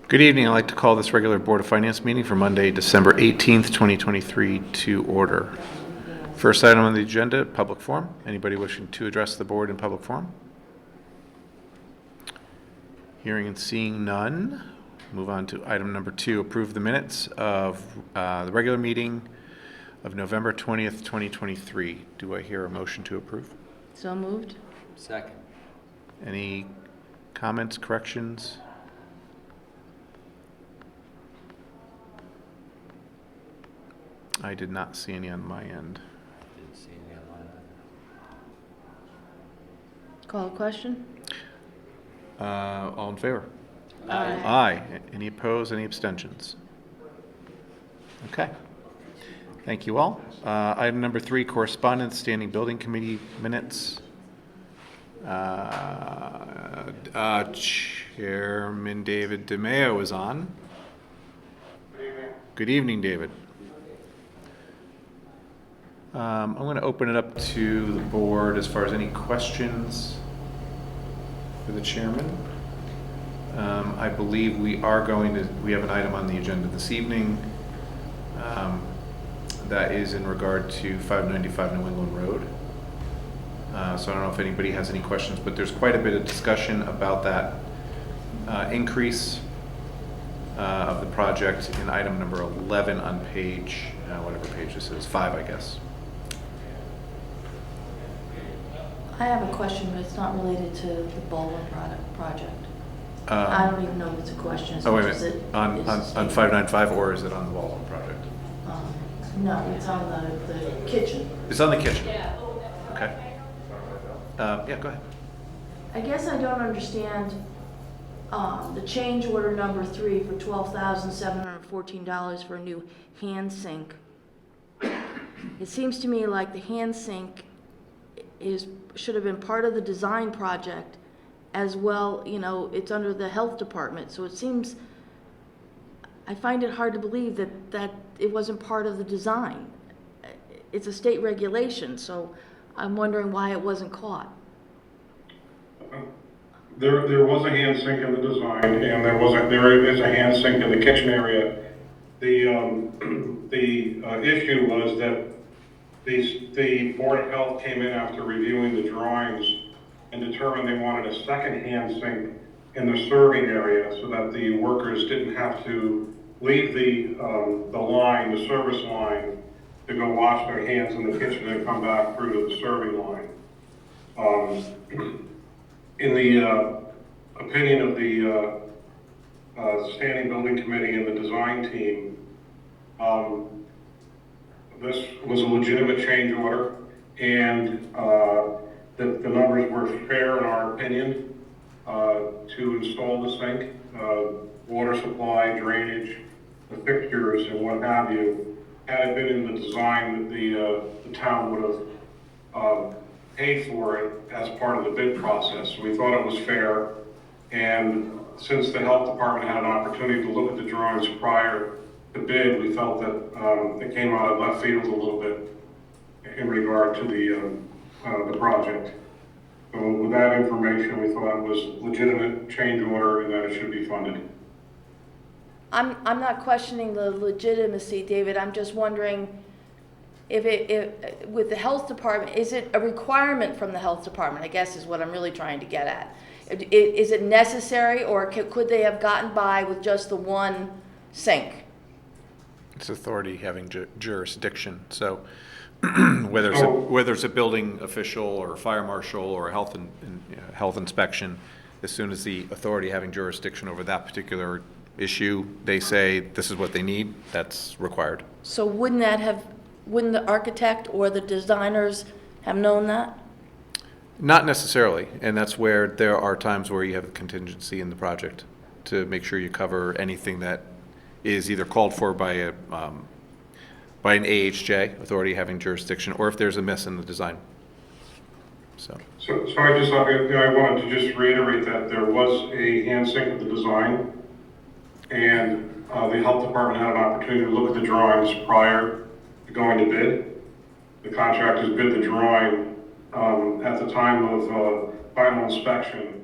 Good evening. I'd like to call this regular Board of Finance meeting for Monday, December 18th, 2023 to order. First item on the agenda, public forum. Anybody wishing to address the board in public forum? Hearing and seeing none. Move on to item number 2, approve the minutes of the regular meeting of November 20th, 2023. Do I hear a motion to approve? So moved. Second. Any comments, corrections? I did not see any on my end. Didn't see any online. Call a question? All in favor? Aye. Aye. Any opposed, any abstentions? Okay. Thank you all. Item number 3, correspondence, standing building committee minutes. Chairman David DeMeo is on. Good evening, David. I'm going to open it up to the board as far as any questions for the chairman. I believe we have an item on the agenda this evening that is in regard to 595 New England Road. So I don't know if anybody has any questions, but there's quite a bit of discussion about that increase of the project in item number 11 on page, whatever page this is, 5, I guess. I have a question, but it's not related to the Baldwin project. I don't even know if it's a question as much as it is. On 595, or is it on the Baldwin project? No, it's on the kitchen. It's on the kitchen. Okay. Yeah, go ahead. I guess I don't understand the change order number 3 for $12,714 for a new hand sink. It seems to me like the hand sink should have been part of the design project as well. You know, it's under the health department, so it seems, I find it hard to believe that it wasn't part of the design. It's a state regulation, so I'm wondering why it wasn't caught. There was a hand sink in the design, and there is a hand sink in the kitchen area. The issue was that the Board of Health came in after reviewing the drawings and determined they wanted a second hand sink in the serving area so that the workers didn't have to leave the service line, to go wash their hands in the kitchen and come back through to the serving line. In the opinion of the Standing Building Committee and the design team, this was a legitimate change order, and the numbers were fair in our opinion to install the sink, water supply, drainage, the fixtures, and what have you. Had it been in the design, the town would have paid for it as part of the bid process. So we thought it was fair, and since the health department had an opportunity to look at the drawings prior to bid, we felt that it came out of left field a little bit in regard to the project. So with that information, we thought it was legitimate change order and that it should be funded. I'm not questioning the legitimacy, David. I'm just wondering if with the health department, is it a requirement from the health department, I guess is what I'm really trying to get at. Is it necessary, or could they have gotten by with just the one sink? It's authority having jurisdiction. So whether it's a building official or a fire marshal or a health inspection, as soon as the authority having jurisdiction over that particular issue, they say this is what they need, that's required. So wouldn't the architect or the designers have known that? Not necessarily, and that's where there are times where you have a contingency in the project to make sure you cover anything that is either called for by an AHJ, authority having jurisdiction, or if there's a miss in the design. So I wanted to just reiterate that there was a hand sink with the design, and the health department had an opportunity to look at the drawings prior to going to bid. The contractors bid the drawing at the time of final inspection.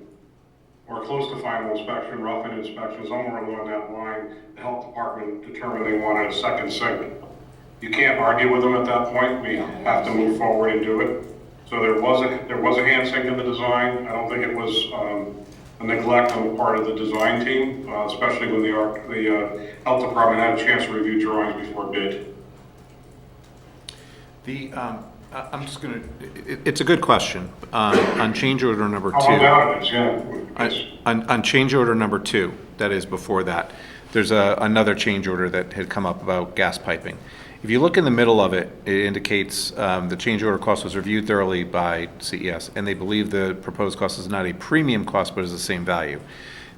or close to final inspection, rough-in inspection, somewhere along that line, the health department determined they wanted a second sink. You can't argue with them at that point. We have to move forward and do it. So there was a hand sink in the design. I don't think it was a neglect on the part of the design team, especially when the health department had a chance to review drawings before bid. I'm just gonna, it's a good question. On change order number 2. How about it is, yeah. It's- On change order number 2, that is before that, there's another change order that had come up about gas piping. If you look in the middle of it, it indicates the change order cost was reviewed thoroughly by CES, and they believe the proposed cost is not a premium cost, but is the same value.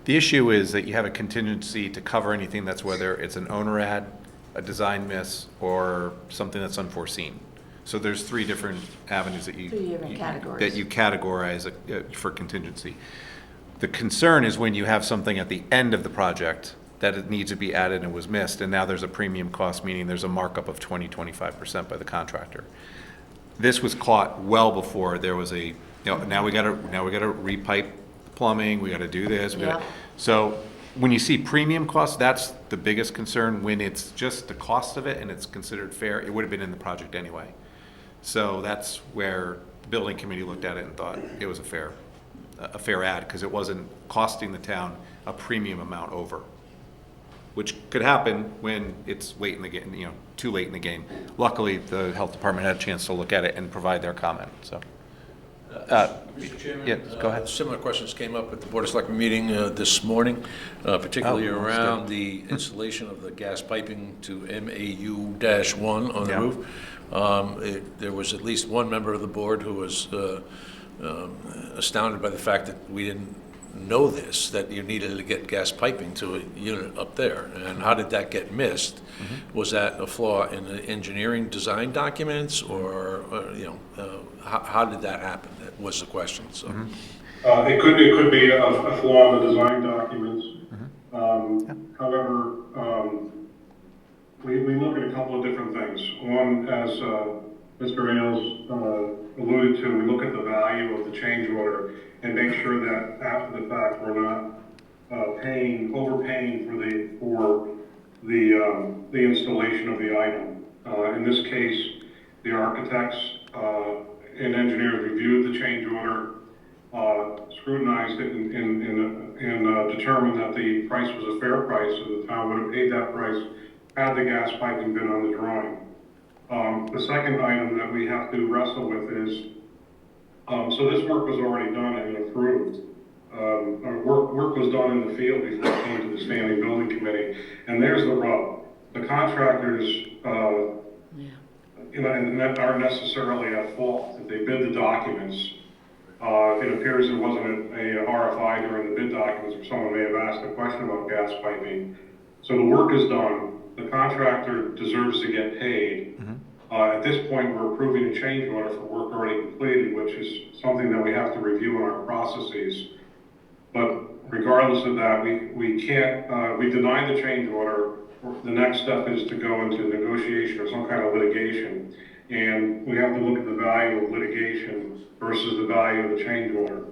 The issue is that you have a contingency to cover anything that's whether it's an owner ad, a design miss, or something that's unforeseen. So there's 3 different avenues that you 3 different categories. that you categorize for contingency. The concern is when you have something at the end of the project that it needs to be added and was missed, and now there's a premium cost, meaning there's a markup of 20-25% by the contractor. This was caught well before there was a, now we gotta repipe plumbing, we gotta do this. Yeah. So when you see premium costs, that's the biggest concern. When it's just the cost of it and it's considered fair, it would have been in the project anyway. So that's where the building committee looked at it and thought it was a fair ad, because it wasn't costing the town a premium amount over, which could happen when it's late in the game, too late in the game. Luckily, the health department had a chance to look at it and provide their comment, so. Mr. Chairman? Yeah, go ahead. Similar questions came up at the Board of Selectmen meeting this morning, particularly Oh, around the installation of the gas piping to MAU-1 on the Yeah. roof. There was at least one member of the board who was astounded by the fact that we didn't know this, that you needed to get gas piping to a unit up there. And how did that get missed? Mm-hmm. Was that a flaw in the engineering design documents, or how did that happen? That was the question, so. Mm-hmm. It could be a flaw in the design documents. However, we look at a couple of different things. One, as Mr. Ailes alluded to, we look at the value of the change order and make sure that after the fact we're not overpaying for the installation of the item. In this case, the architects and engineers reviewed the change order, scrutinized it, and determined that the price was a fair price, so the town would have paid that price had the gas piping been on the drawing. The second item that we have to wrestle with is, so this work was already done and approved. Our work was done in the field before it came to the standing building committee, and there's the rub. The contractors, and that aren't necessarily at fault. If they bid the documents, it appears there wasn't a RFI during the bid documents, or someone may have asked a question about gas piping. So the work is done. The contractor deserves to get paid. At this point, we're approving a change order for work already completed, which is something that we have to review in our processes. But regardless of that, we can't, we deny the change order. The next step is to go into negotiation or some kind of litigation. And we have to look at the value of litigation versus the value of the change order.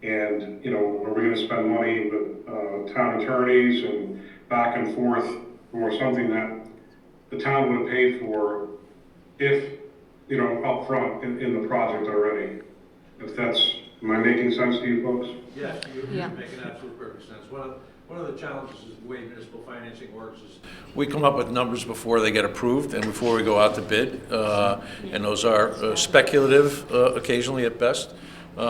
And, are we going to spend money with town attorneys and back and forth for something that the town would have paid for if, up front in the project already? Am I making sense to you folks? Yes, you're Yeah. making absolute perfect sense. One of the challenges is the way municipal financing works is We come up with numbers before they get approved and before we go out to bid, and those are speculative occasionally at best,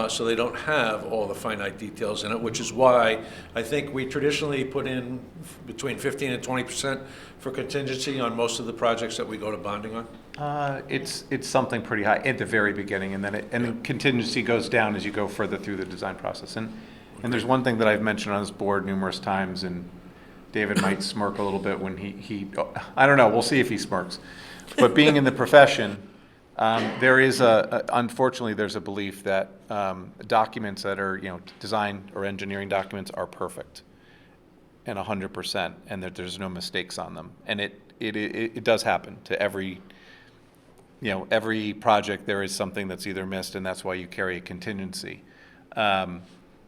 so they don't have all the finite details in it, which is why I think we traditionally put in between 15 and 20% for contingency on most of the projects that we go to bonding on. It's something pretty high at the very beginning, and then contingency goes down as you go further through the design process. And there's one thing that I've mentioned on this board numerous times, and David might smirk a little bit when he I don't know, we'll see if he smirks. But being in the profession, there is unfortunately, there's a belief that documents that are, design or engineering documents are perfect and 100%, and that there's no mistakes on them. And it does happen to every project. There is something that's either missed, and that's why you carry a contingency.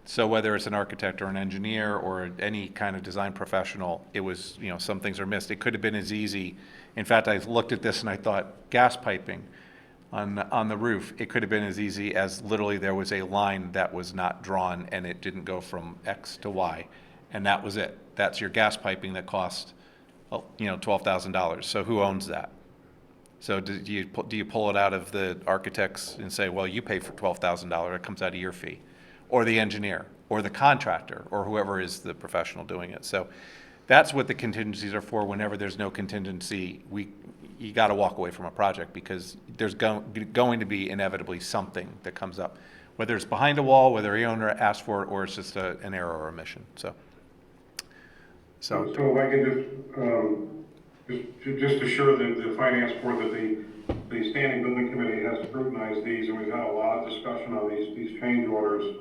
So whether it's an architect or an engineer or any kind of design professional, it was, some things are missed. It could have been as easy. In fact, I looked at this and I thought, gas piping on the roof, it could have been as easy as literally there was a line that was not drawn and it didn't go from X to Y. And that was it. That's your gas piping that cost, $12,000. So who owns that? So do you pull it out of the architects and say, well, you pay for $12,000, it comes out of your fee? Or the engineer, or the contractor, or whoever is the professional doing it. So that's what the contingencies are for. Whenever there's no contingency, you got to walk away from a project because there's going to be inevitably something that comes up, whether it's behind a wall, whether the owner asked for it, or it's just an error or omission. So So if I can just assure the finance board that the standing building committee has scrutinized these, and we've had a lot of discussion on these change orders.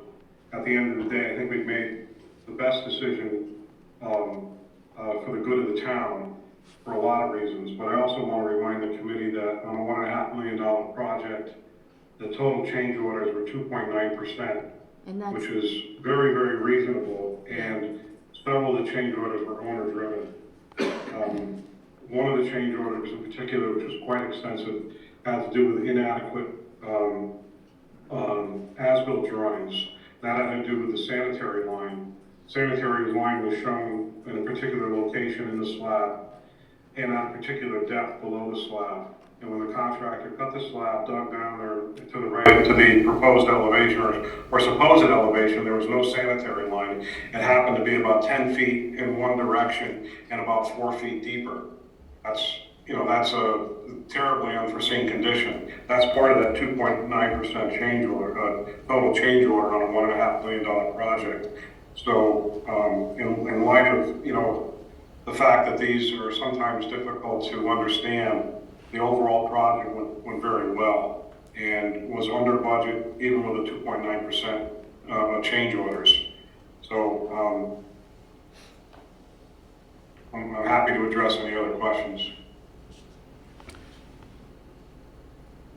At the end of the day, I think we've made the best decision for the good of the town for a lot of reasons. But I also want to remind the committee that on a $1.5 million project, the total change orders were 2.9%, And that's, which is very, very reasonable. And several of the change orders were owner-driven. One of the change orders in particular, which was quite extensive, had to do with inadequate as-built drawings. That had to do with the sanitary line. Sanitary line was shown in a particular location in the slab and at a particular depth below the slab. And when the contractor cut the slab, dug down there to the right to the proposed elevation or supposed elevation, there was no sanitary line. It happened to be about 10 feet in one direction and about 4 feet deeper. That's a terribly unforeseen condition. That's part of that 2.9% change order, total change order on a $1.5 million project. So, in light of, the fact that these are sometimes difficult to understand, the overall project went very well and was under budget even with a 2.9% change orders. So, I'm happy to address any other questions.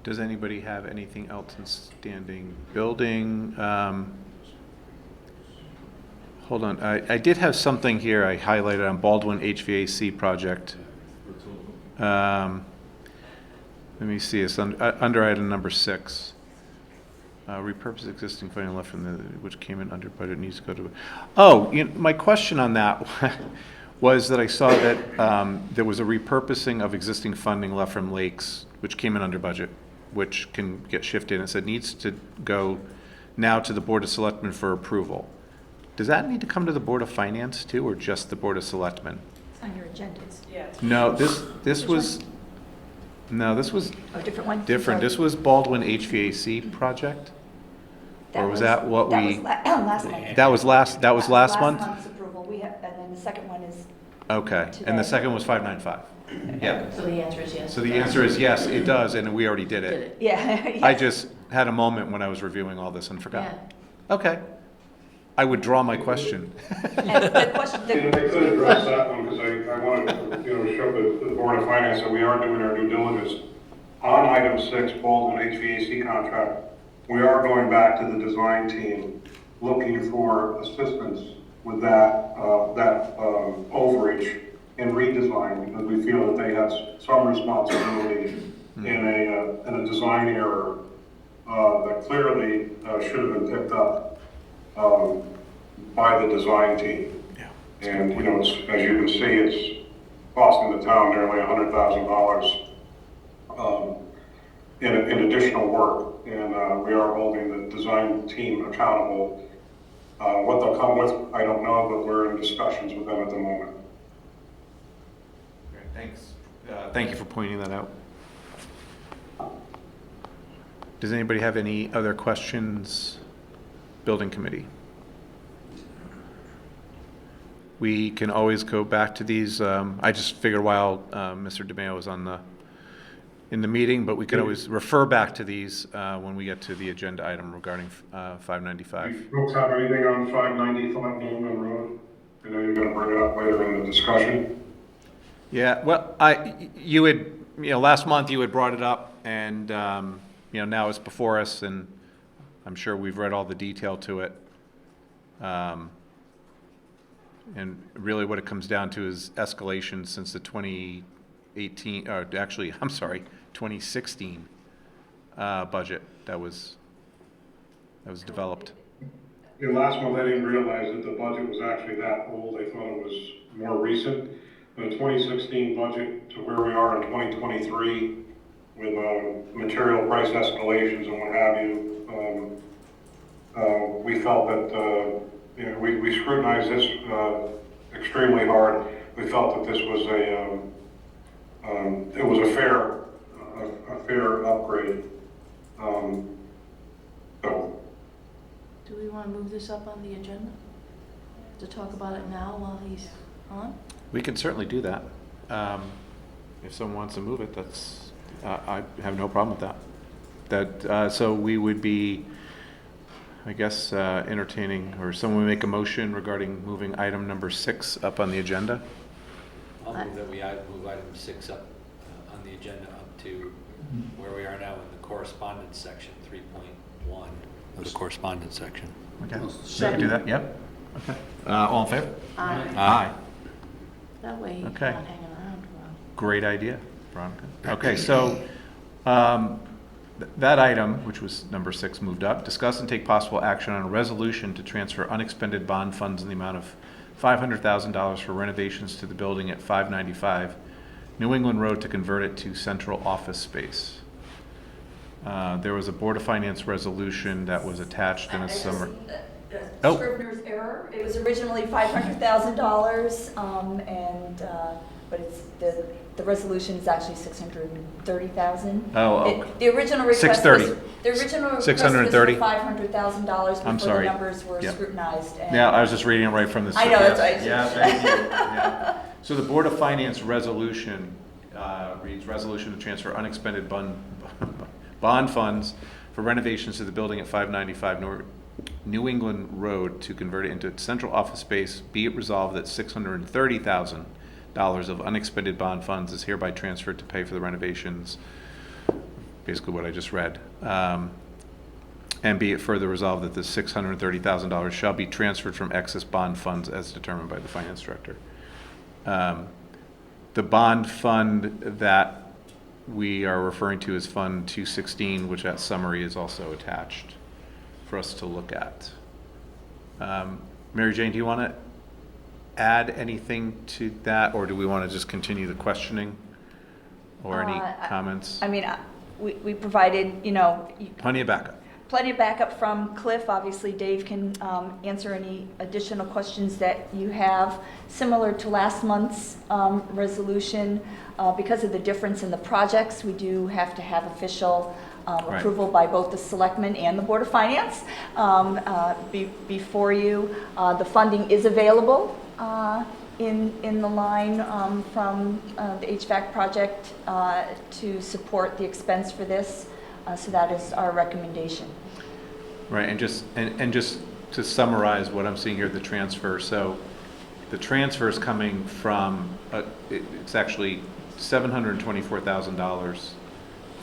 does anybody have anything else in standing building? Hold on, I did have something here I highlighted on Baldwin HVAC project. Let me see, it's under item number 6. Repurpose existing funding left from which came in under budget needs to go to. Oh, my question on that was that I saw that there was a repurposing of existing funding left from Lakes, which came in under budget, which can get shifted. It said needs to go now to the Board of Selectmen for approval. Does that need to come to the Board of Finance too, or just the Board of Selectmen? It's on your agendas. Yeah. No, this was, Oh, different one? different. Sorry. This was Baldwin HVAC project? Or was that what we? Last month. That was last month? Last month's approval, we have, and then the second one is, Okay, and Today. the second was 595. Yeah. so the answer is yes. So the answer is yes, it does, and we already did Did it. it? yeah. I just had a moment when I was reviewing all this and Yeah. forgot. Okay. I would draw my question. And the question, I could address that one because I wanted to, show the Board of Finance that we are doing our due diligence. On item 6, Baldwin HVAC contract, we are going back to the design team, looking for assistance with that overage in redesign because we feel that they have some responsibility in a design error that clearly should have been picked up by the design team. Yeah. And, it's, as you can see, it's costing the town nearly $100,000 in additional work. And we are holding the design team accountable. What they'll come with, I don't know, but we're in discussions with them at the moment. Great, thanks. Thank you for pointing that out. Does anybody have any other questions? Building committee. We can always go back to these. I just figured while Mr. DeMeo was in the meeting, but we could always refer back to these when we get to the agenda item regarding 595. Do you folks have anything on 595 Newman Road? I know you're going to bring it up later in the discussion. Yeah, well, you had, last month you had brought it up, and now it's before us, and I'm sure we've read all the detail to it. And really what it comes down to is escalation since the 2018, or actually, I'm sorry, 2016 budget that was developed. Yeah, last month I didn't realize that the budget was actually that old. I thought it was more recent. The 2016 budget to where we are in 2023 with material price escalations and what have you, we felt that we scrutinized this extremely hard. We felt that this was it was a fair upgrade. So. Do we want to move this up on the agenda? To talk about it now while he's on? We can certainly do that. If someone wants to move it, I have no problem with that. So we would be, I guess, entertaining, or someone would make a motion regarding moving item number 6 up on the agenda. I'll move that we move item 6 up on the agenda up to where we are now in the correspondence section, 3.1 of the correspondence section. Okay. We can do that, yep. Okay. All in favor? Aye. Aye. That way he's not Okay. hanging around for long. Great idea, Veronica. Okay, so that item, which was number 6, moved up. Discuss and take possible action on a resolution to transfer unexpended bond funds in the amount of $500,000 for renovations to the building at 595 New England Road to convert it to central office space. There was a Board of Finance resolution that was attached in a summer. Oh. Scrivener's error. It was originally $500,000, but it's the resolution is actually $630,000. Oh, The original request 630. was, the original request was 630. for $500,000 I'm before sorry. the numbers were Yep. scrutinized. And Yeah, I was just reading it right from the. I know, that's right. Yeah, thank you. Yeah. So the Board of Finance resolution reads, resolution to transfer unexpended bond funds for renovations to the building at 595 New England Road to convert it into central office space. Be it resolved that $630,000 of unexpended bond funds is hereby transferred to pay for the renovations. Basically what I just read. And be it further resolved that the $630,000 shall be transferred from excess bond funds as determined by the finance director. The bond fund that we are referring to as Fund 216, which that summary is also attached for us to look at. Mary Jane, do you want to add anything to that, or do we want to just continue the questioning? Or any comments? I mean, we provided, Plenty of backup. plenty of backup from Cliff. Obviously, Dave can answer any additional questions that you have. Similar to last month's resolution, because of the difference in the projects, we do have to have official Right. approval by both the Selectmen and the Board of Finance before you. The funding is available in the line from the HVAC project to support the expense for this. So that is our recommendation. Right, and just to summarize what I'm seeing here, the transfer. So the transfer is coming from, it's actually $724,000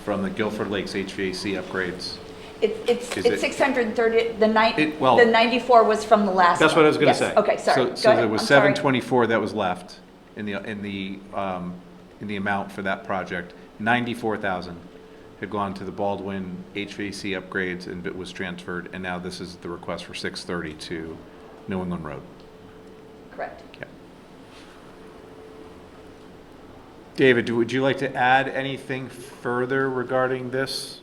from the Guilford Lakes HVAC upgrades. It's Is it- 630, the well- 94 was from the last That's what I was going to Yes, say. okay, sorry. Go So ahead. there was I'm sorry. 724 that was left in the amount for that project. 94,000 had gone to the Baldwin HVAC upgrades and it was transferred, and now this is the request for 630 to New England Road. Correct. Yeah. David, would you like to add anything further regarding this?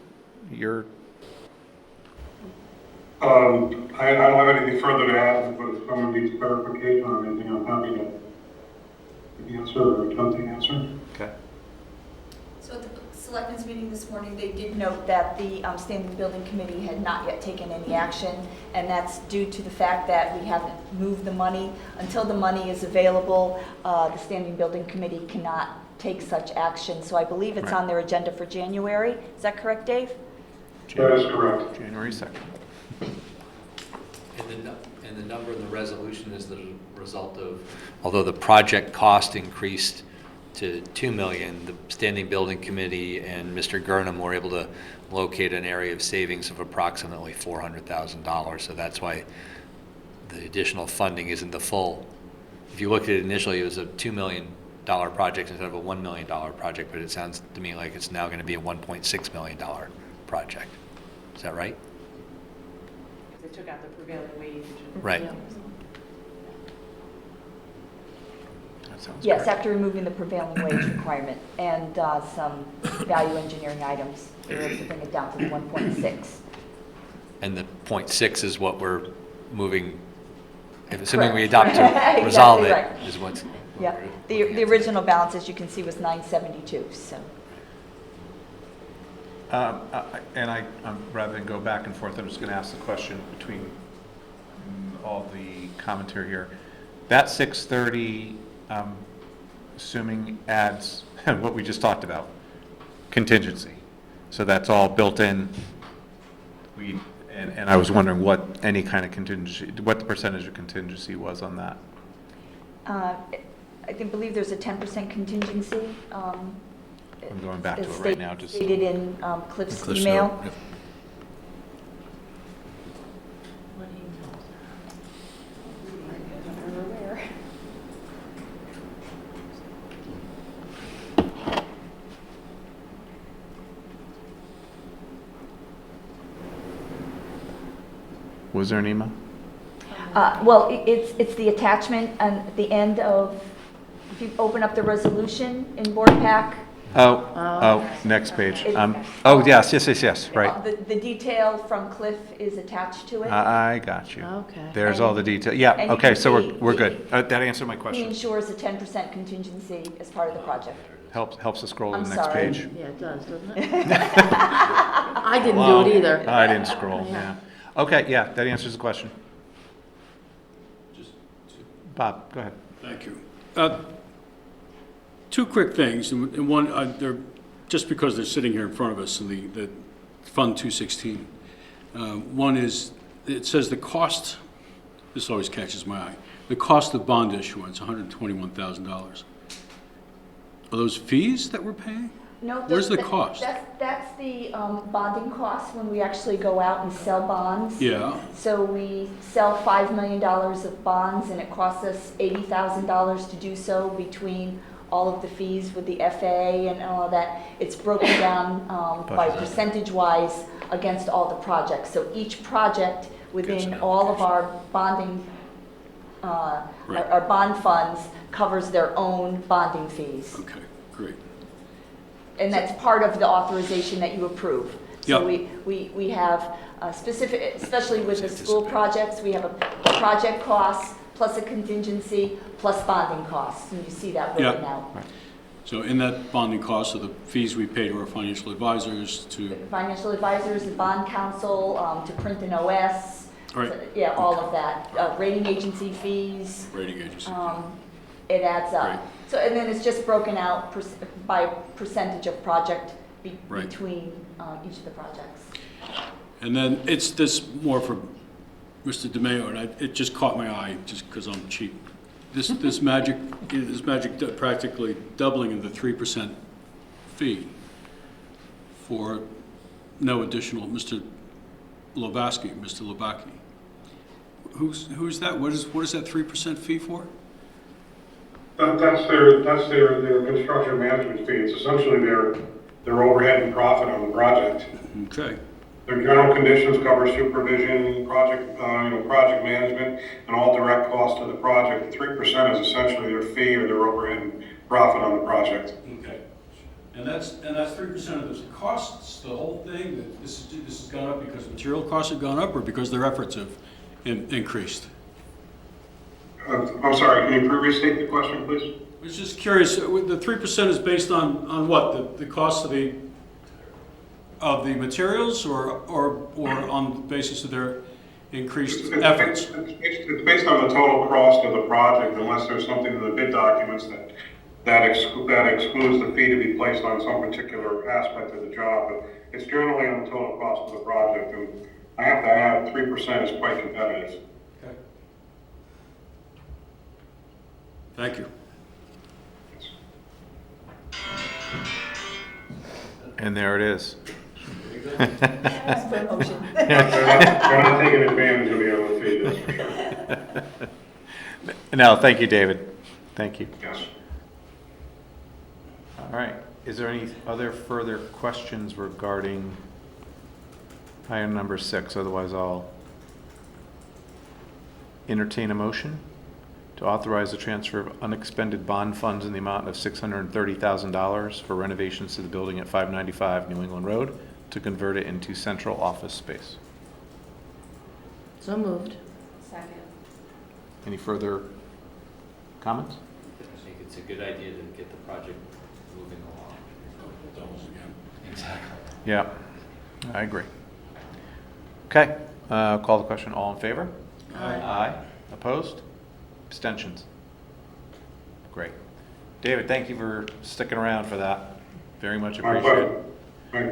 I don't have anything further to add, but if someone needs clarification or anything, I'm happy to answer or attempt to answer. Okay. So at the Selectmen's meeting this morning, they did note that the Standing Building Committee had not yet taken any action, and that's due to the fact that we haven't moved the money. Until the money is available, the Standing Building Committee cannot take such action. So I believe it's Right. on their agenda for January. Is that correct, Dave? That is correct. January 2nd. And the number in the resolution is the result of, although the project cost increased to $2 million, the Standing Building Committee and Mr. Gurnham were able to locate an area of savings of approximately $400,000. So that's why the additional funding isn't the full. If you looked at it initially, it was a $2 million project instead of a $1 million project, but it sounds to me like it's now going to be a $1.6 million project. Is that right? They took out the prevailing wage. Right. Yeah. That sounds Yes, correct. after removing the prevailing wage requirement and some value engineering items, we were able to bring it down to the 1.6. And the 0.6 is what we're moving, assuming we Correct. adopt to resolve it, Exactly right. is what's. Yeah, the original balance, as you can see, was 972, so. Rather than go back and forth, I'm just going to ask the question between all the commentary here. That 630, assuming adds what we just talked about, contingency. So that's all built in. And I was wondering what any kind of contingency, what the percentage of contingency was on that. I believe there's a 10% contingency. I'm going back to It's it right now, just. stated in Cliff's Cliff's email. note, yep. What email is that? Was there an email? Well, it's the attachment at the end of, if you open up the resolution in board pack. Next page. It- Yes, right. The detail from Cliff is attached to it. I got you. Okay. There's And- all the detail. Yeah, and you okay, can so see- we're good. That answered my He question. ensures a 10% contingency as part of the project. Helps us scroll to I'm the next sorry. page. Yeah, it does, doesn't it? I didn't do it either. I didn't scroll, yeah. Okay, yeah, that answers the question. Just Bob, go ahead. Thank you. Two quick things, and one, they're, just because they're sitting here in front of us in the Fund 216. One is, it says the cost, this always catches my eye, the cost of bond issuance, $121,000. Are those fees that we're paying? No, Where's the cost? That's the bonding cost when we actually go out and sell bonds. Yeah, So we sell $5 million of bonds, and it costs us $80,000 to do so between all of the fees with the FA and all of that. It's broken down by percentage-wise against all the projects. So each project within all of our bonding, Right. our bond funds covers their own bonding fees. okay, great. And that's part of the authorization that you approve. So Yep. we have specific, especially with the school projects, we have a project cost plus a contingency plus bonding costs, and you see that broken Yep. out. So in that bonding cost are the fees we pay to our financial advisors to, Financial advisors, the bond counsel, to print an OS. Right. So, yeah, all of that. Rating agency fees, rating agency. it adds Right. up. So, and then it's just broken out by percentage of project Right. between each of the projects. And then it's this more for Mr. DeMayo, and it just caught my eye, just because I'm cheap. This magic practically doubling of the 3% fee for no additional, Mr. Lobasky. Who's that? What is that 3% fee for? That's their construction management fee. It's essentially their overhead and profit on the project. Okay, Their general conditions cover supervision, project management, and all direct costs of the project. 3% is essentially their fee or their overhead and profit on the project. okay. And that's 3% of the costs, the whole thing, that this has gone up because material costs have gone up, or because their efforts have increased? I'm sorry, can you restate the question, please? I was just curious, the 3% is based on what? The cost of the materials, or on the basis of their increased efforts? It's based on the total cost of the project, unless there's something in the bid documents that excludes the fee to be placed on some particular aspect of the job. But it's generally on the total cost of the project, and I have to add, 3% is quite competitive. Okay. Thank you. And there it is. As per motion. They're not taking advantage of the other fee, that's for sure. No, thank you, David. Thank you. Yes. All right. Is there any other further questions regarding item number 6? Otherwise, I'll entertain a motion to authorize the transfer of unexpended bond funds in the amount of $630,000 for renovations to the building at 595 New England Road to convert it into central office space. So moved. Second. Any further comments? I think it's a good idea to get the project moving along. Doubles again. Exactly. Yeah, I agree. Okay, call the question. All in favor? Aye. Opposed? Abstentions? Great. David, thank you for sticking around for that. Very much My appreciated. pleasure. My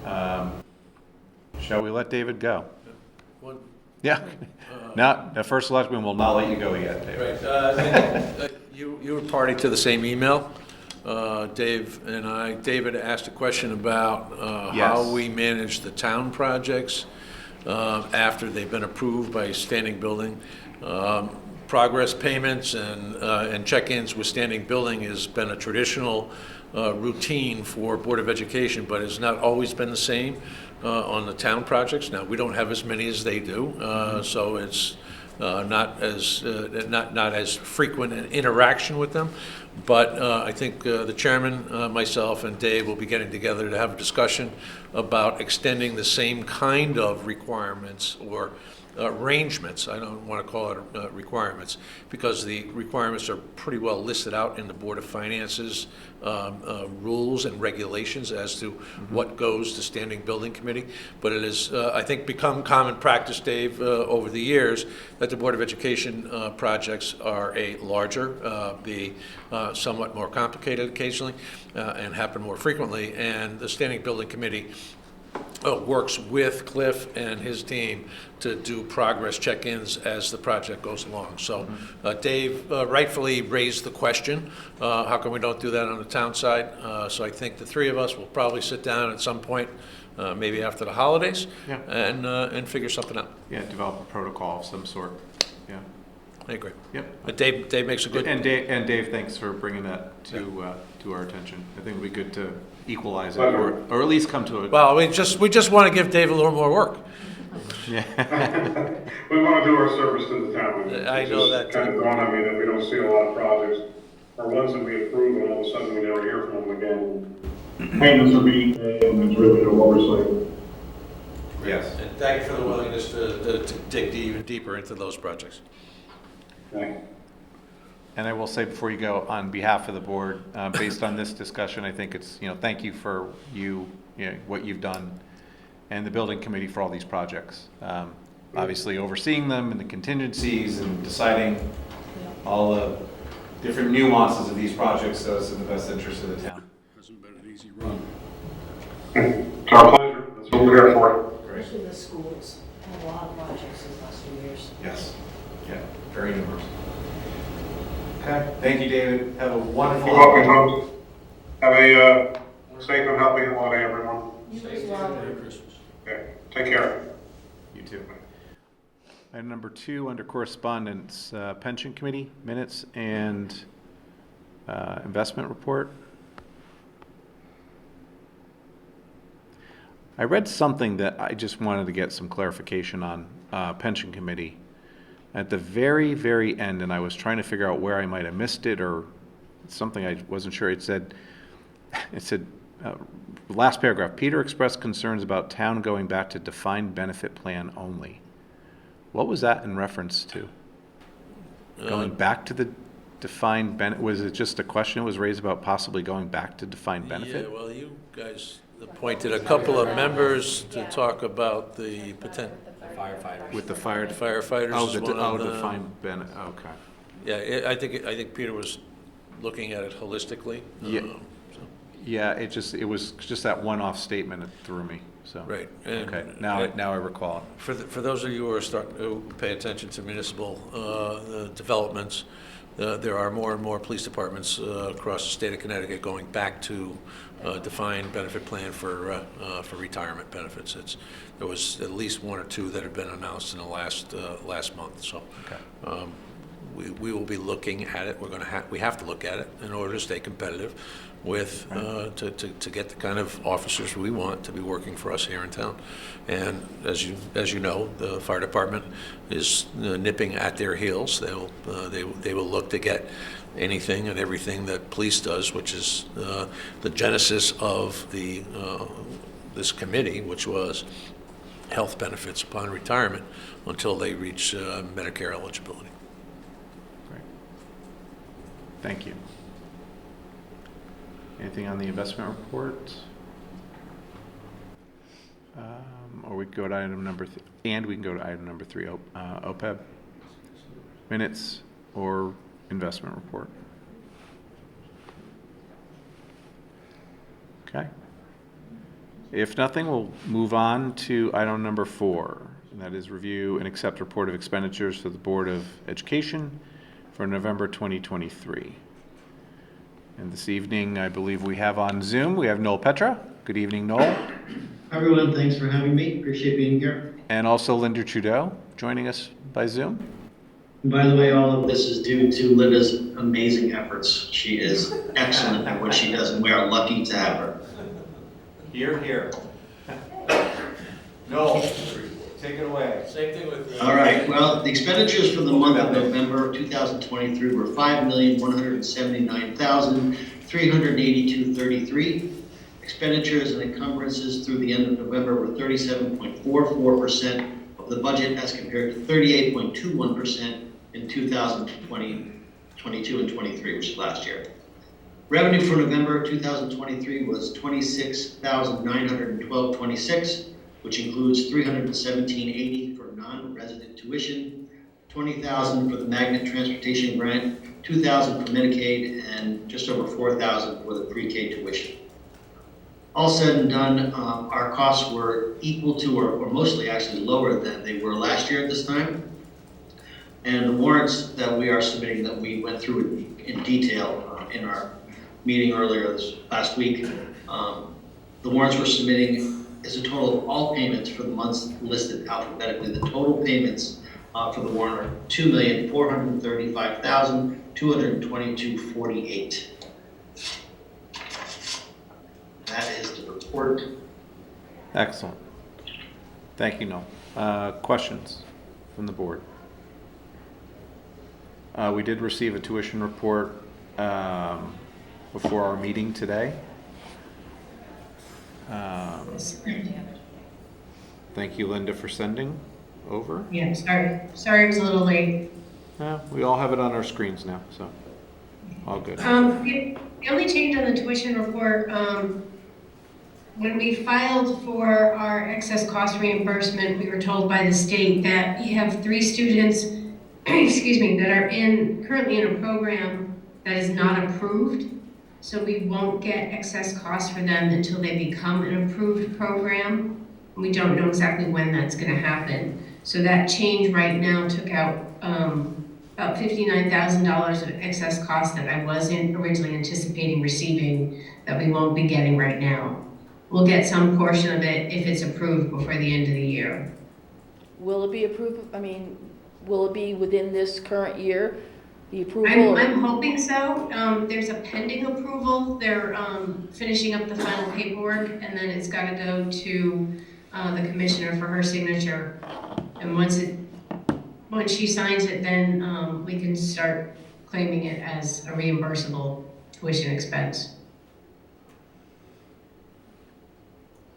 pleasure. Shall we let David go? One- Yeah. Not, the first selectman will not let you go yet, David. Right, you were party to the same email, Dave and I. David asked a question about how Yes. we manage the town projects after they've been approved by standing building. Progress payments and check-ins with standing building has been a traditional routine for Board of Education, but has not always been the same on the town projects. Now, we don't have as many as they do, so it's not as frequent an interaction with them. But I think the chairman, myself, and Dave will be getting together to have a discussion about extending the same kind of requirements or arrangements. I don't want to call it requirements, because the requirements are pretty well listed out in the Board of Finance's rules and regulations as to what goes to Standing Building Committee. But it has, I think, become common practice, Dave, over the years, that the Board of Education projects are a larger, be somewhat more complicated occasionally, and happen more frequently. And the Standing Building Committee works with Cliff and his team to do progress check-ins as the project goes along. So Dave rightfully raised the question, how come we don't do that on the town side? So I think the three of us will probably sit down at some point, maybe after the holidays, Yeah. and figure something out. Yeah, develop a protocol of some sort. Yeah. I agree. Yep. But Dave makes a good, And Dave, thanks for bringing that to our attention. I think it'd be good to equalize it, or at least come to a. well, we just want to give Dave a little more work. Yeah. We want to do our service to the town. I know that, It's just kind of dawned on me that we don't see a lot of projects, or ones that we approve, and all of a sudden we never hear from them again. Payments are being paid, and there's really no oversight. Yes. And thank you for the willingness to dig even deeper into those projects. Thanks. And I will say before you go, on behalf of the board, based on this discussion, I think it's, thank you for what you've done, and the building committee for all these projects. Obviously overseeing them and the contingencies and deciding all the different nuances of these projects so it's in the best interest of the town. Hasn't been an easy run. It's our pleasure. That's what we're here for. Especially the schools, had a lot of projects in the last few years. Yes. Yeah, very numerous. Okay, thank you, David. Have a wonderful. You're welcome, Tom. Have a safe and healthy holiday, everyone. You as well. Merry Christmas. Okay, take care. You too. Item number 2, under correspondence, pension committee minutes and investment report. I read something that I just wanted to get some clarification on, pension committee. At the very, very end, and I was trying to figure out where I might have missed it or something, I wasn't sure. It said, last paragraph, Peter expressed concerns about town going back to defined benefit plan only. What was that in reference to? Going back to the defined benefit, was it just a question that was raised about possibly going back to defined benefit? Yeah, well, you guys appointed a couple of members to talk about the potential Firefighters. With the fire, firefighters. oh, is one of them. defined benefit, okay. Yeah, I think Peter was looking at it holistically. Yeah. So. Yeah, it was just that one-off statement that threw me, so. Right. And- Okay, now I recall it. For those of you who pay attention to municipal developments, there are more and more police departments across the state of Connecticut going back to defined benefit plan for retirement benefits. There was at least one or two that have been announced in the last month. So we will be looking at it. We have to look at it in order to stay competitive with to get the kind of officers we want to be working for us here in town. And as you know, the fire department is nipping at their heels. They will look to get anything and everything that police does, which is the genesis of this committee, which was health benefits upon retirement until they reach Medicare eligibility. Great. Thank you. Anything on the investment report? Or we can go to item number, we can go to item number 3, OPEB. Minutes or investment report? Okay. If nothing, we'll move on to item number 4, and that is review and accept report of expenditures for the Board of Education for November 2023. And this evening, I believe we have on Zoom, we have Noel Petra. Good evening, Noel. Hi, everyone. Thanks for having me. Appreciate being here. And also Linda Trudeau joining us by Zoom. And by the way, all of this is due to Linda's amazing efforts. She is excellent at what she does, and we are lucky to have her. Here. Noel, take it away. Same thing with. All right. Well, the expenditures for the month of November 2023 were $5,179,382.33. Expenditures and encumbrances through the end of November were 37.44% of the budget, as compared to 38.21% in 2022 and 23, which is last year. Revenue for November 2023 was $26,912.26, which includes $317.80 for non-resident tuition, $20,000 for the magnet transportation grant, $2,000 for Medicaid, and just over $4,000 for the pre-K tuition. All said and done, our costs were equal to, or mostly actually lower than they were last year at this time. And the warrants that we are submitting, that we went through in detail in our meeting earlier this last week, the warrants we're submitting is a total of all payments for the months listed alphabetically. The total payments for the warrant are $2,435,222.48. That is the report. Excellent. Thank you, Noel. Questions from the board? We did receive a tuition report before our meeting today. Thank you, Linda, for sending over. Yeah, sorry it was a little late. We all have it on our screens now, so all good. The only change on the tuition report, when we filed for our excess cost reimbursement, we were told by the state that you have 3 students, excuse me, that are currently in a program that is not approved. So we won't get excess costs for them until they become an approved program. We don't know exactly when that's going to happen. So that change right now took out about $59,000 of excess costs that I wasn't originally anticipating receiving, that we won't be getting right now. We'll get some portion of it if it's approved before the end of the year. Will it be approved, will it be within this current year, the approval? I'm hoping so. There's a pending approval. They're finishing up the final paperwork, and then it's got to go to the commissioner for her signature. And once she signs it, then we can start claiming it as a reimbursable tuition expense.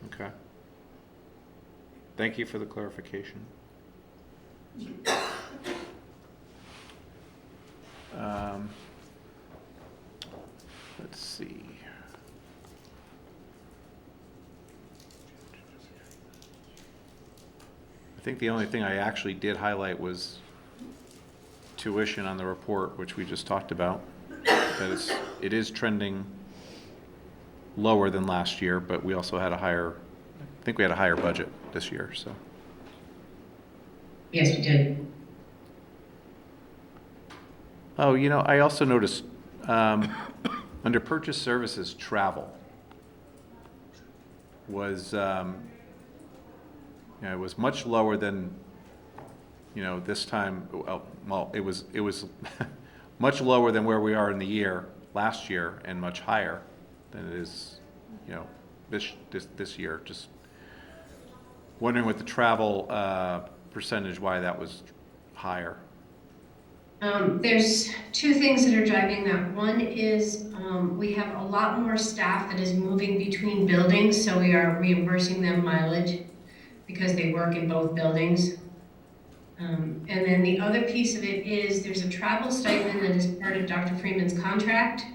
Okay. Thank you for the clarification. Let's see. I think the only thing I actually did highlight was tuition on the report, which we just talked about. That it is trending lower than last year, but we also had I think we had a higher budget this year, so. Yes, we did. Oh, I also noticed, under purchase services, travel was, it was much lower than, this time, well, it was much lower than where we are in the year, last year, and much higher than it is, this year. Just wondering with the travel, percentage, why that was higher. There's two things that are driving that. One is we have a lot more staff that is moving between buildings, so we are reimbursing them mileage because they work in both buildings. And then the other piece of it is there's a travel stipend that is part of Dr. Freeman's contract.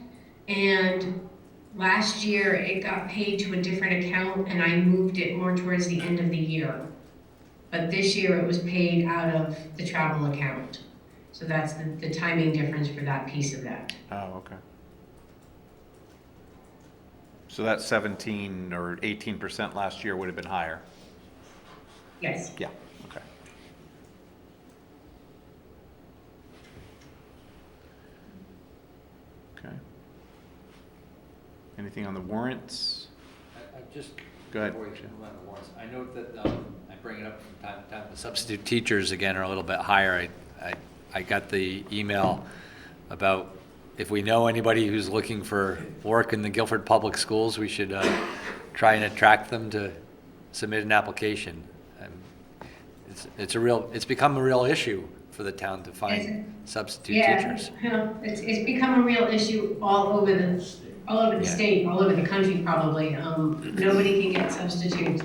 And last year it got paid to a different account and I moved it more towards the end of the year. But this year it was paid out of the travel account. So that's the timing difference for that piece of that. Oh, okay. So that 17 or 18% last year would have been higher? Yes. Yeah, okay. Okay. Anything on the warrants? I just. Go ahead, before we Jim. move on to warrants, I note that, I bring it up from time to time, the substitute teachers again are a little bit higher. I got the email about if we know anybody who's looking for work in the Guilford Public Schools, we should try and attract them to submit an application. It's become a real issue for the town to find substitute teachers. Yeah, it's become a real issue all over the state, all over the country probably. Nobody can get substitutes.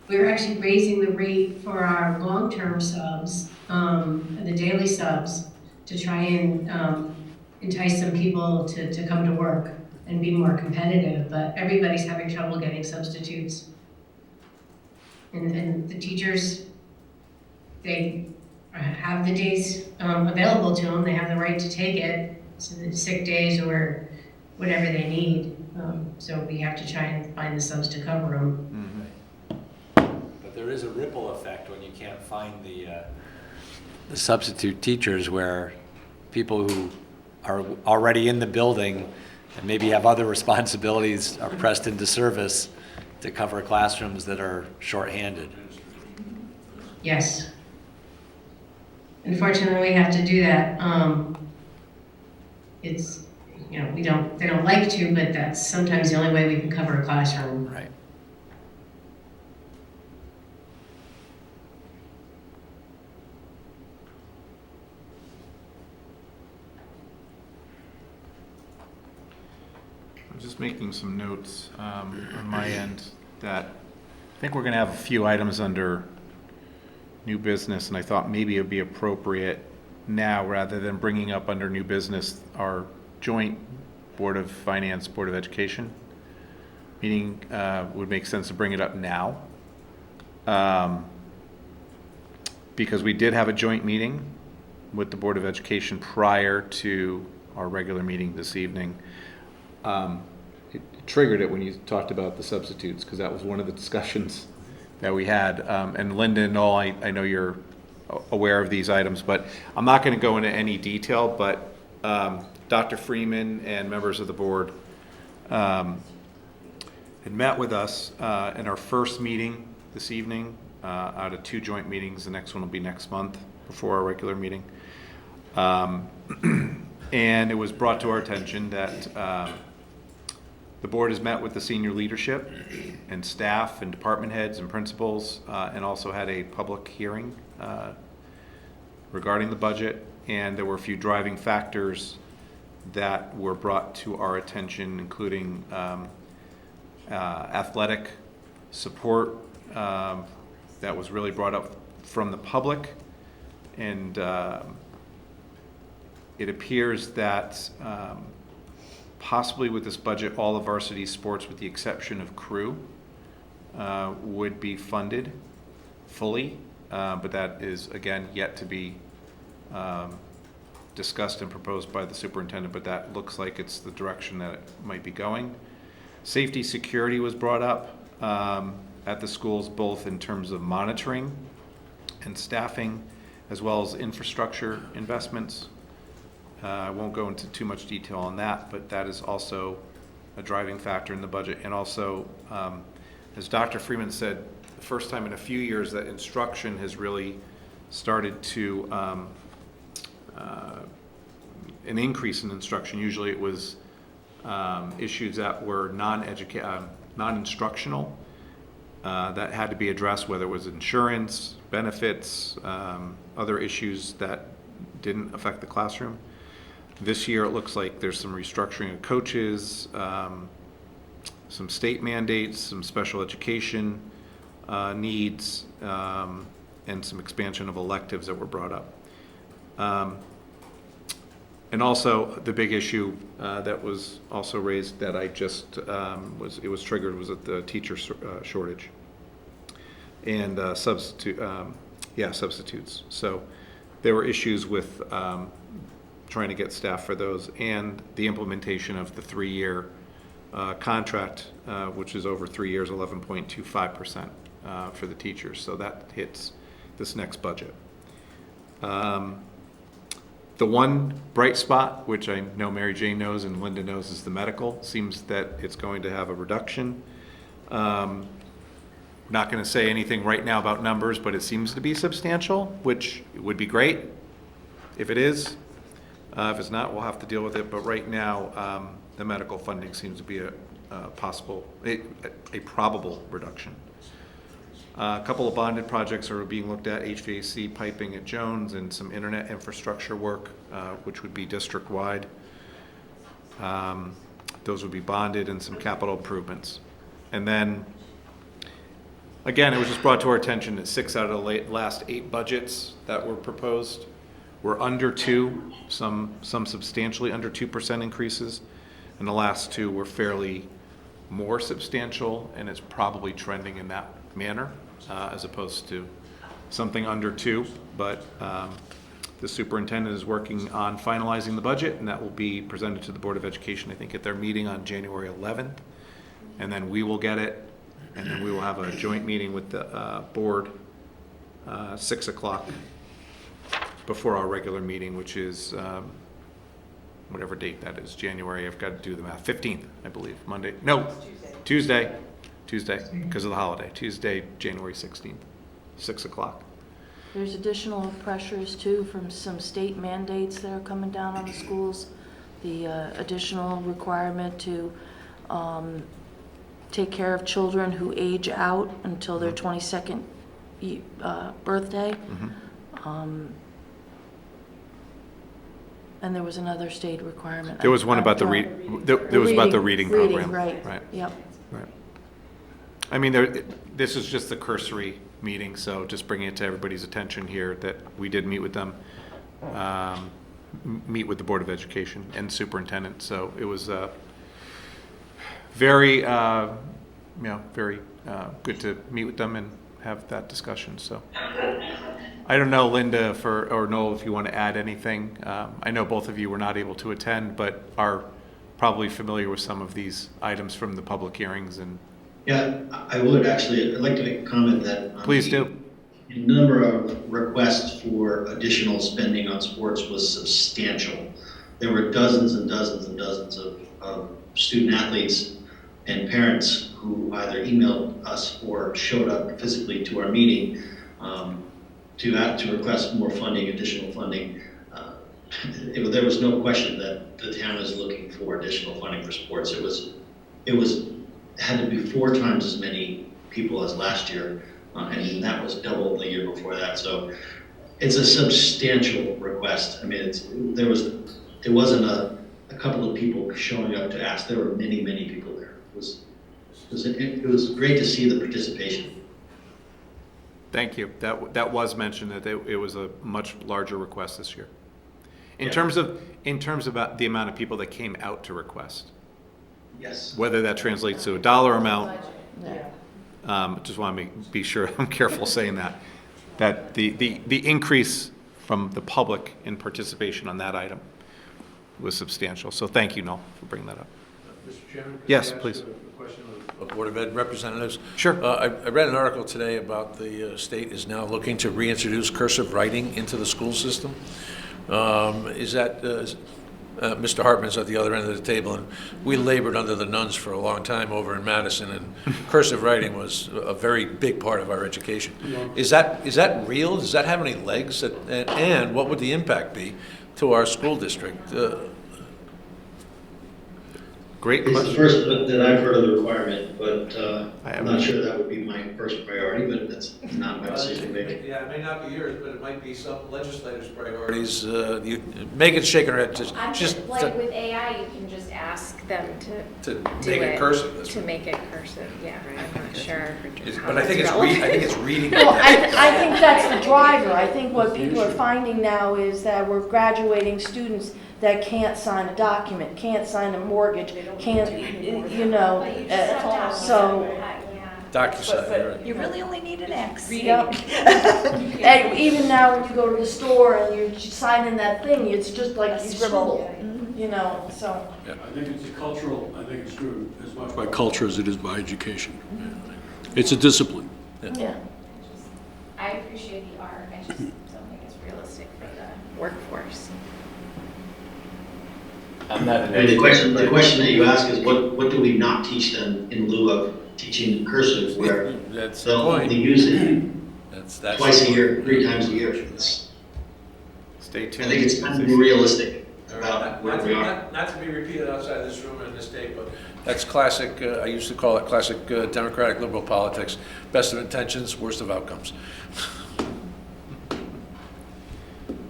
We're actually raising the rate for our long-term subs, the daily subs, to try and entice some people to come to work and be more competitive, but everybody's having trouble getting substitutes. And the teachers, they have the days available to them, they have the right to take it, so the sick days or whatever they need. So we have to try and find the subs to cover them. But there is a ripple effect when you can't find the substitute teachers, where people who are already in the building and maybe have other responsibilities are pressed into service to cover classrooms that are shorthanded. Yes. Unfortunately, we have to do that. It's, they don't like to, but that's sometimes the only way we can cover a classroom. Right. I'm just making some notes on my end that I think we're going to have a few items under new business, and I thought maybe it would be appropriate now, rather than bringing up under new business our joint Board of Finance, Board of Education meeting, would make sense to bring it up now. Because we did have a joint meeting with the Board of Education prior to our regular meeting this evening. It triggered it when you talked about the substitutes, because that was one of the discussions that we had. And Linda and Noel, I know you're aware of these items, but I'm not going to go into any detail, but Dr. Freeman and members of the board had met with us in our first meeting this evening, out of two joint meetings. The next one will be next month before our regular meeting. And it was brought to our attention that the board has met with the senior leadership and staff and department heads and principals, and also had a public hearing regarding the budget. And there were a few driving factors that were brought to our attention, including athletic support that was really brought up from the public. And it appears that possibly with this budget, all of varsity sports, with the exception of crew, would be funded fully, but that is, again, yet to be discussed and proposed by the superintendent, but that looks like it's the direction that it might be going. Safety, security was brought up at the schools, both in terms of monitoring and staffing, as well as infrastructure investments. I won't go into too much detail on that, but that is also a driving factor in the budget. And also, as Dr. Freeman said, the first time in a few years that instruction has really started to, an increase in instruction. Usually it was issues that were non-instructional that had to be addressed, whether it was insurance, benefits, other issues that didn't affect the classroom. This year, it looks like there's some restructuring of coaches, some state mandates, some special education needs, and some expansion of electives that were brought up. And also, the big issue that was also raised that I just, was triggered was the teacher shortage and substitutes. So there were issues with trying to get staff for those, and the implementation of the 3-year contract, which is over 3 years, 11.25% for the teachers. So that hits this next budget. The one bright spot, which I know Mary Jane knows and Linda knows, is the medical. Seems that it's going to have a reduction. Not going to say anything right now about numbers, but it seems to be substantial, which would be great if it is. If it's not, we'll have to deal with it. But right now, the medical funding seems to be a probable reduction. A couple of bonded projects are being looked at, HVAC piping at Jones and some internet infrastructure work, which would be district-wide. Those would be bonded, and some capital improvements. And then, again, it was just brought to our attention that 6 out of the last 8 budgets that were proposed were under 2, some substantially under 2% increases, and the last 2 were fairly more substantial, and it's probably trending in that manner. As opposed to something under 2, but the superintendent is working on finalizing the budget, and that will be presented to the Board of Education, I think, at their meeting on January 11th, and then we will get it, and then we will have a joint meeting with the board 6 o'clock before our regular meeting, which is whatever date that is, January, I've got to do the math, 15th, I believe, Monday, no, Tuesday, because of the holiday, Tuesday, January 16th, 6 o'clock. There's additional pressures too from some state mandates that are coming down on the schools. The additional requirement to take care of children who age out until their 22nd birthday. And there was another state requirement. There was one about the reading program. Right. Yep. Right. I mean, this is just the cursory meeting, so just bringing it to everybody's attention here that we did meet with them, meet with the Board of Education and superintendent. So it was very, very good to meet with them and have that discussion. So I don't know, Linda, or Noel, if you want to add anything. I know both of you were not able to attend, but are probably familiar with some of these items from the public hearings and. Yeah, I would actually. I'd like to make a comment that Please do. The number of requests for additional spending on sports was substantial. There were dozens and dozens and dozens of student athletes and parents who either emailed us or showed up physically to our meeting to request more funding, additional funding. There was no question that the town is looking for additional funding for sports. It had to be 4 times as many people as last year, and that was double the year before that. So it's a substantial request. I mean, it wasn't a couple of people showing up to ask. There were many, many people there. It was great to see the participation. Thank you. That was mentioned that it was a much larger request this year. In terms of the amount of people that came out to request. Yes. Whether that translates to a dollar amount. Yeah. Just want to be sure, I'm careful saying that the increase from the public in participation on that item was substantial. So thank you, Noel, for bringing that up. Mr. Chairman? could Yes, I ask please. a question of Board of Ed representatives? Sure. I read an article today about the state is now looking to reintroduce cursive writing into the school system. Is that, Mr. Hartman's at the other end of the table, and we labored under the nuns for a long time over in Madison, and cursive writing was a very big part of our education. Is that real? Does that have any legs? And what would the impact be to our school district? Great It's the question. first that I've heard of the requirement, but I I'm not sure that would be my first priority, but that's not my decision to make. Yeah, it may not be yours, but it might be some legislators' priorities. Megan's shaking her head, just Like with AI, you can just ask them to do make it cursive. that's to right. make it cursive, yeah, I'm not sure. how But I think that's it's relevant. I think it's reading. Well, I think that's the driver. I think what people are finding now is that we're graduating students that can't sign a document, can't sign a mortgage, can't, you know, But you just have to have so. yeah. DocuSign, right. You really only need an X. Yep. And even now, when you go to the store and you're signing that thing, it's just like you scribble, you know, so. I think it's a cultural, I think it's driven as much by culture as it is by education. It's a discipline. Yeah. I appreciate the art, I just don't think it's realistic for the workforce. I mean, the question that you ask is, what do we not teach them in lieu of teaching cursive, where That's the they'll only point. use it That's twice a year, 3 times a year? It's, Stay tuned. I think it's unrealistic about where we are. Not to be repeated outside this room and this tape, but that's classic, I used to call it classic Democratic liberal politics. Best of intentions, worst of outcomes.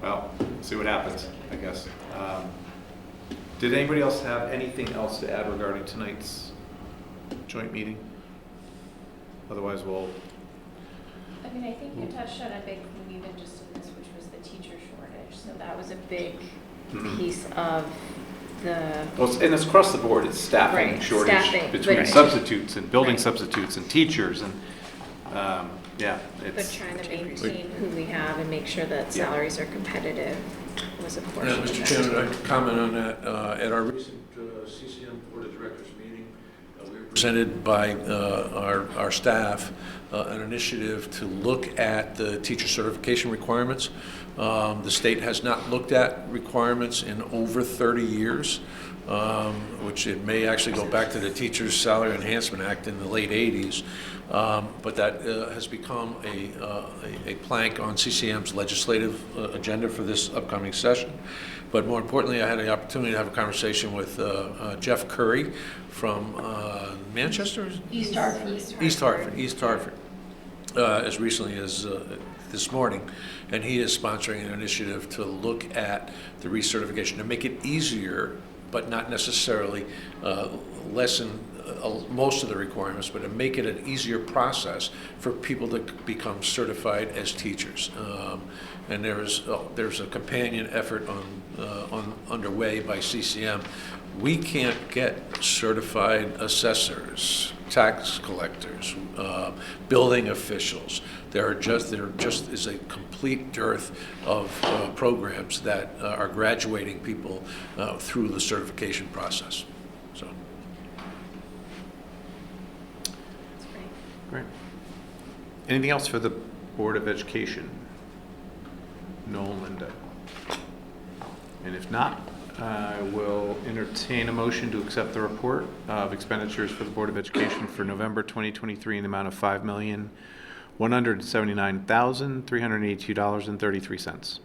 Well, see what happens, I guess. Did anybody else have anything else to add regarding tonight's joint meeting? Otherwise, we'll, I mean, I think you touched on a big thing even just in this, which was the teacher shortage, so that was a big piece of the, well, and it's across the board, it's staffing Right, shortage staffing, between right. substitutes and building Right. substitutes and teachers and, yeah, but it's, trying to maintain who we have and make sure that salaries are competitive was a portion Yeah, of Mr. that. Chairman, I'd comment on that. At our recent CCM Board of Directors meeting, we were presented by our staff an initiative to look at the teacher certification requirements. The state has not looked at requirements in over 30 years, which it may actually go back to the Teachers Salary Enhancement Act in the late 80s. But that has become a plank on CCM's legislative agenda for this upcoming session. But more importantly, I had the opportunity to have a conversation with Jeff Curry from Manchester? East Hartford. East Hartford, as recently as this morning. And he is sponsoring an initiative to look at the recertification, to make it easier, but not necessarily lessen most of the requirements, but to make it an easier process for people to become certified as teachers. And there's a companion effort underway by CCM. We can't get certified assessors, tax collectors, building officials. There just is a complete dearth of programs that are graduating people through the certification process. So. That's great. great. Anything else for the Board of Education? Noel, Linda? And if not, I will entertain a motion to accept the report of expenditures for the Board of Education for November 2023 in the amount of $5,179,382.33.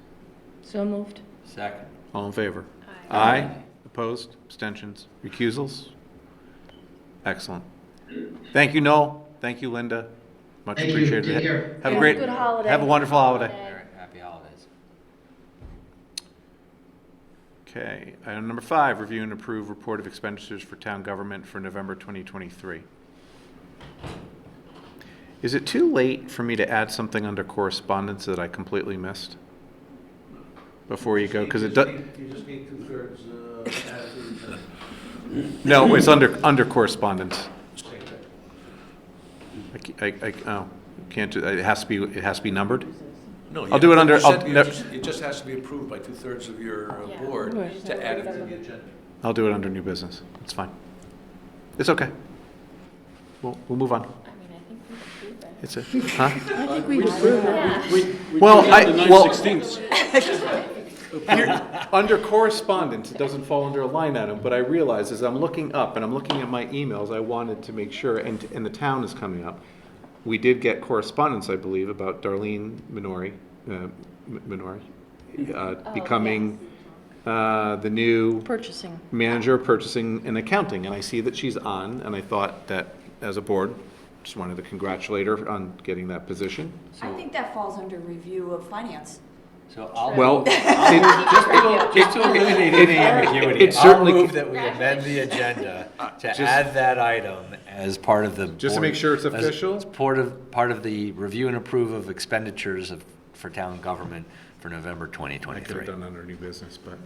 So moved. Second. All in favor? Aye. Opposed? Abstentions? Recusals? Excellent. Thank you, Noel. Thank you, Linda. Much Thank you. appreciated. Take care. Have a Yeah, great, good holiday. have a wonderful holiday. All right, happy holidays. Okay, item number 5, review and approve report of expenditures for town government for November 2023. Is it too late for me to add something under correspondence that I completely missed? Before you go, because it does, You just need 2/3 attitude. no, it's under correspondence. Same thing. Can't do, it has to be numbered? No, I'll do it under- you said I'll- you no. it just has to be approved by 2/3 of your Yeah. board Right. to add it to the agenda. I'll do it under new business. It's fine. It's okay. We'll move on. I mean, I think we approved it. It's a, huh? I think we We Well, took out the well- 9/16. Under correspondence, it doesn't fall under a line item, but I realize as I'm looking up and I'm looking at my emails, I wanted to make sure, and the town is coming up. We did get correspondence, I believe, about Darlene Minori, becoming the new Purchasing. manager of purchasing and accounting, and I see that she's on, and I thought that as a board, just wanted to congratulate her on getting that position. I think that falls under review of finance. So I'll, Well, just to eliminate any ambiguity, it I'll certainly move c- that we amend the agenda to Just- add that item as part of the. Just to board- make sure it's as official? part of the review and approve of expenditures for town government for November I could 2023. have done under new business, but,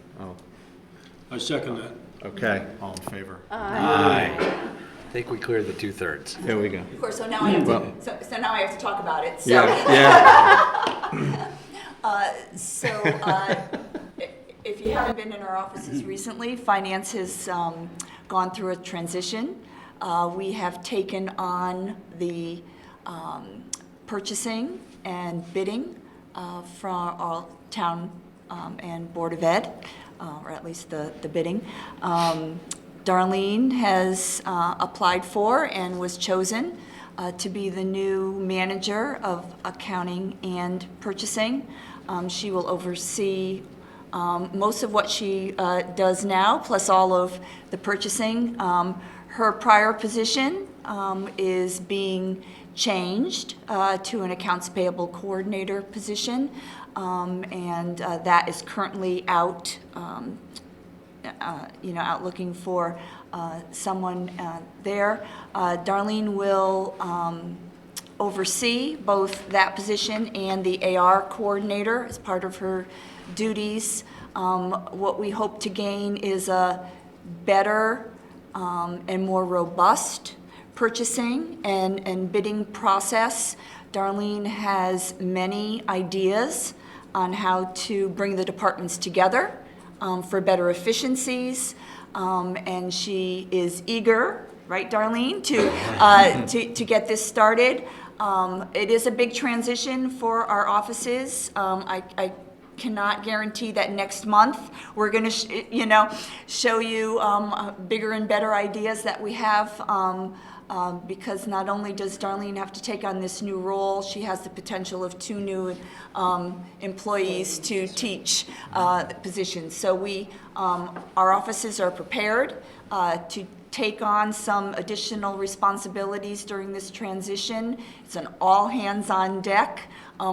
I second that. okay, all in favor? Aye. I think we cleared the 2/3. There we go. Of course, so now I have Well- to, so now I have to talk about it, so. Yeah. If you haven't been in our offices recently, finance has gone through a transition. We have taken on the purchasing and bidding from our town and Board of Ed, or at least the bidding. Darlene has applied for and was chosen to be the new manager of accounting and purchasing. She will oversee most of what she does now, plus all of the purchasing. Her prior position is being changed to an accounts payable coordinator position, and that is currently out, out looking for someone there. Darlene will oversee both that position and the AR coordinator as part of her duties. What we hope to gain is a better and more robust purchasing and bidding process. Darlene has many ideas on how to bring the departments together for better efficiencies, and she is eager, right, Darlene, to get this started. It is a big transition for our offices. I cannot guarantee that next month we're going to, show you bigger and better ideas that we have. Because not only does Darlene have to take on this new role, she has the potential of 2 new employees to teach the position. So our offices are prepared to take on some additional responsibilities during this transition. It's an all hands on deck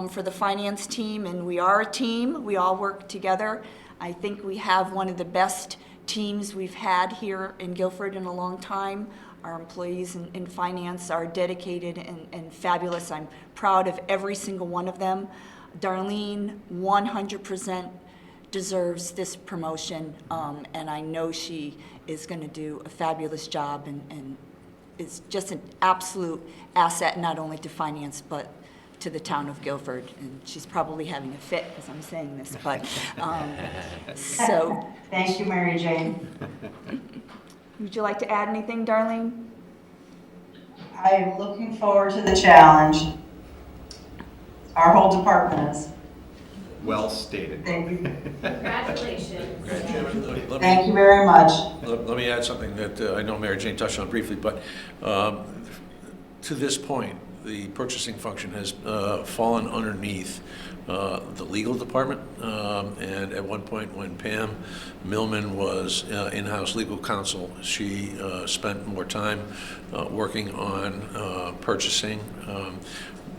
for the finance team, and we are a team. We all work together. I think we have one of the best teams we've had here in Guilford in a long time. Our employees in finance are dedicated and fabulous. I'm proud of every single one of them. Darlene 100% deserves this promotion, and I know she is going to do a fabulous job and is just an absolute asset not only to finance but to the town of Guilford. And she's probably having a fit because I'm saying this, but so. Thank you, Mary Jane. Would you like to add anything, Darlene? I'm looking forward to the challenge. Our whole department is. Well stated. Thank you. Congratulations. Thank you very much. Let me add something that I know Mary Jane touched on briefly, but to this point, the purchasing function has fallen underneath the legal department. And at one point when Pam Millman was in-house legal counsel, she spent more time working on purchasing.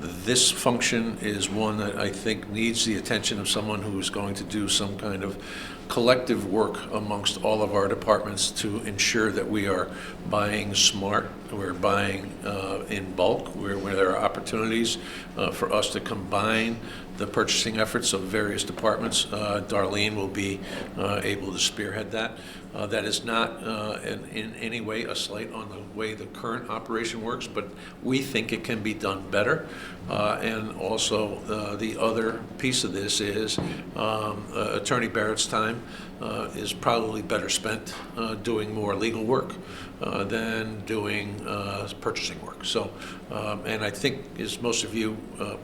This function is one that I think needs the attention of someone who is going to do some kind of collective work amongst all of our departments to ensure that we are buying smart, we're buying in bulk, where there are opportunities for us to combine the purchasing efforts of various departments. Darlene will be able to spearhead that. That is not in any way a slight on the way the current operation works, but we think it can be done better. And also, the other piece of this is Attorney Barrett's time is probably better spent doing more legal work than doing purchasing work. So, and I think, as most of you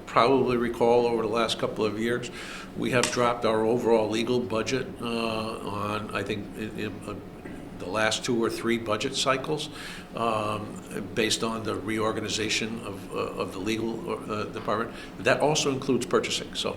probably recall, over the last couple of years, we have dropped our overall legal budget on, I think, the last 2 or 3 budget cycles, based on the reorganization of the legal department. That also includes purchasing. So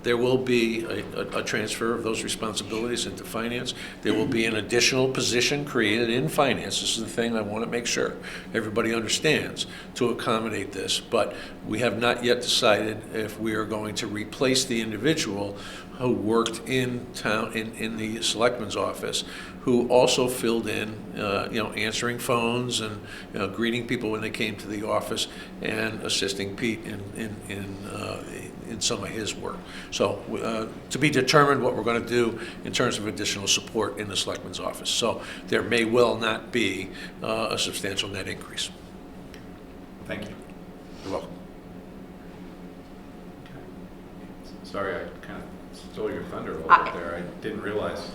there will be a transfer of those responsibilities into finance. There will be an additional position created in finance. This is the thing I want to make sure everybody understands to accommodate this. But we have not yet decided if we are going to replace the individual who worked in town, in the selectman's office, who also filled in, answering phones and greeting people when they came to the office and assisting Pete in some of his work. So to be determined what we're going to do in terms of additional support in the selectman's office. So there may well not be a substantial net increase. Thank you. You're welcome. Sorry, I kind of stole your thunder a little bit there. I didn't realize,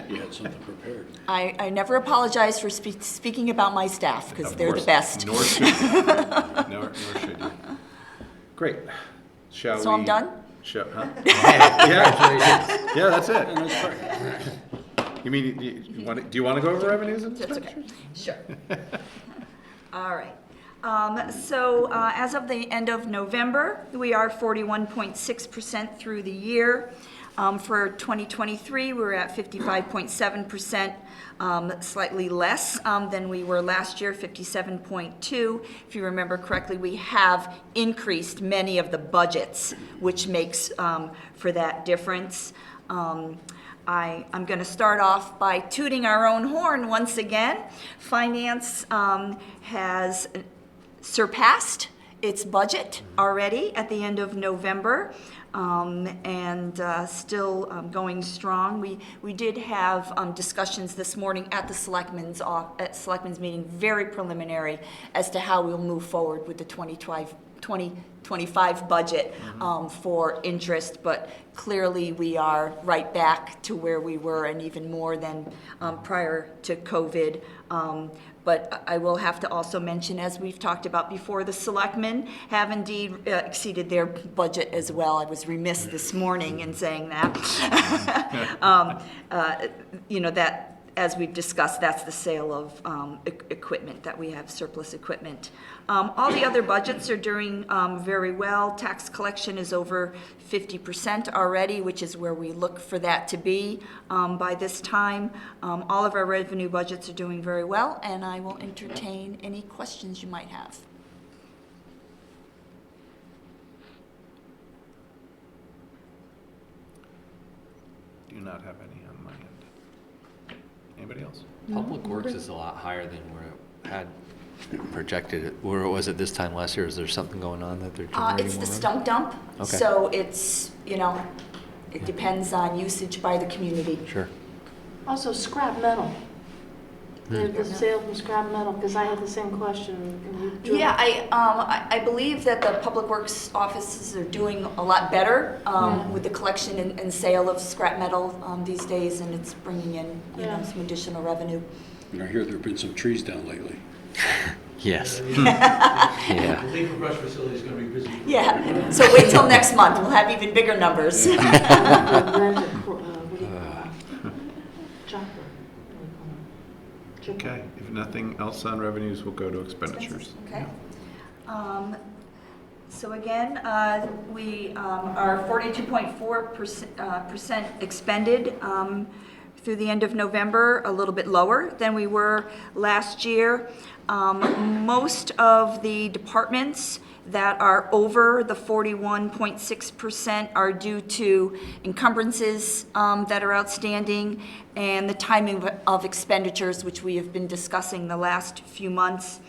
You had something prepared. I never apologize for speaking about my staff, because Of they're the course, best. Nor should you. Nor should you. Great. Shall we? So I'm done? Huh? Yeah, that's it. You mean, do you want to go over revenues and That's okay. expenditures? Sure. All right. So as of the end of November, we are 41.6% through the year. For 2023, we're at 55.7%, slightly less than we were last year, 57.2. If you remember correctly, we have increased many of the budgets, which makes for that difference. I'm going to start off by tooting our own horn once again. Finance has surpassed its budget already at the end of November, and still going strong. We did have discussions this morning at the selectmen's meeting, very preliminary, as to how we'll move forward with the 2025 budget for interest, but clearly we are right back to where we were, and even more than prior to COVID. But I will have to also mention, as we've talked about before, the selectmen have indeed exceeded their budget as well. I was remiss this morning in saying that. That, as we've discussed, that's the sale of equipment, that we have surplus equipment. All the other budgets are doing very well. Tax collection is over 50% already, which is where we look for that to be by this time. All of our revenue budgets are doing very well, and I will entertain any questions you might have. Do not have any on my end. Anybody else? Public Works is a lot higher than we had projected. Where was it this time last year? Is there something going on that they're generating It's the more stump dump. Okay. So it's, it depends on usage by the community. Sure. Also, scrap metal. The sale from scrap metal, because I had the same question. Yeah, I believe that the Public Works offices are doing a lot better with the collection and sale of scrap metal these days, and it's bringing in, some additional revenue. And I hear there have been some trees down lately. Yes. The legal brush facility is going to be busy. Yeah, so wait till next month, we'll have even bigger numbers. Okay, if nothing else on revenues, we'll go to expenditures. Okay. So again, we are 42.4% expended through the end of November, a little bit lower than we were last year. Most of the departments that are over the 41.6% are due to encumbrances that are outstanding and the timing of expenditures, which we have been discussing the last few months.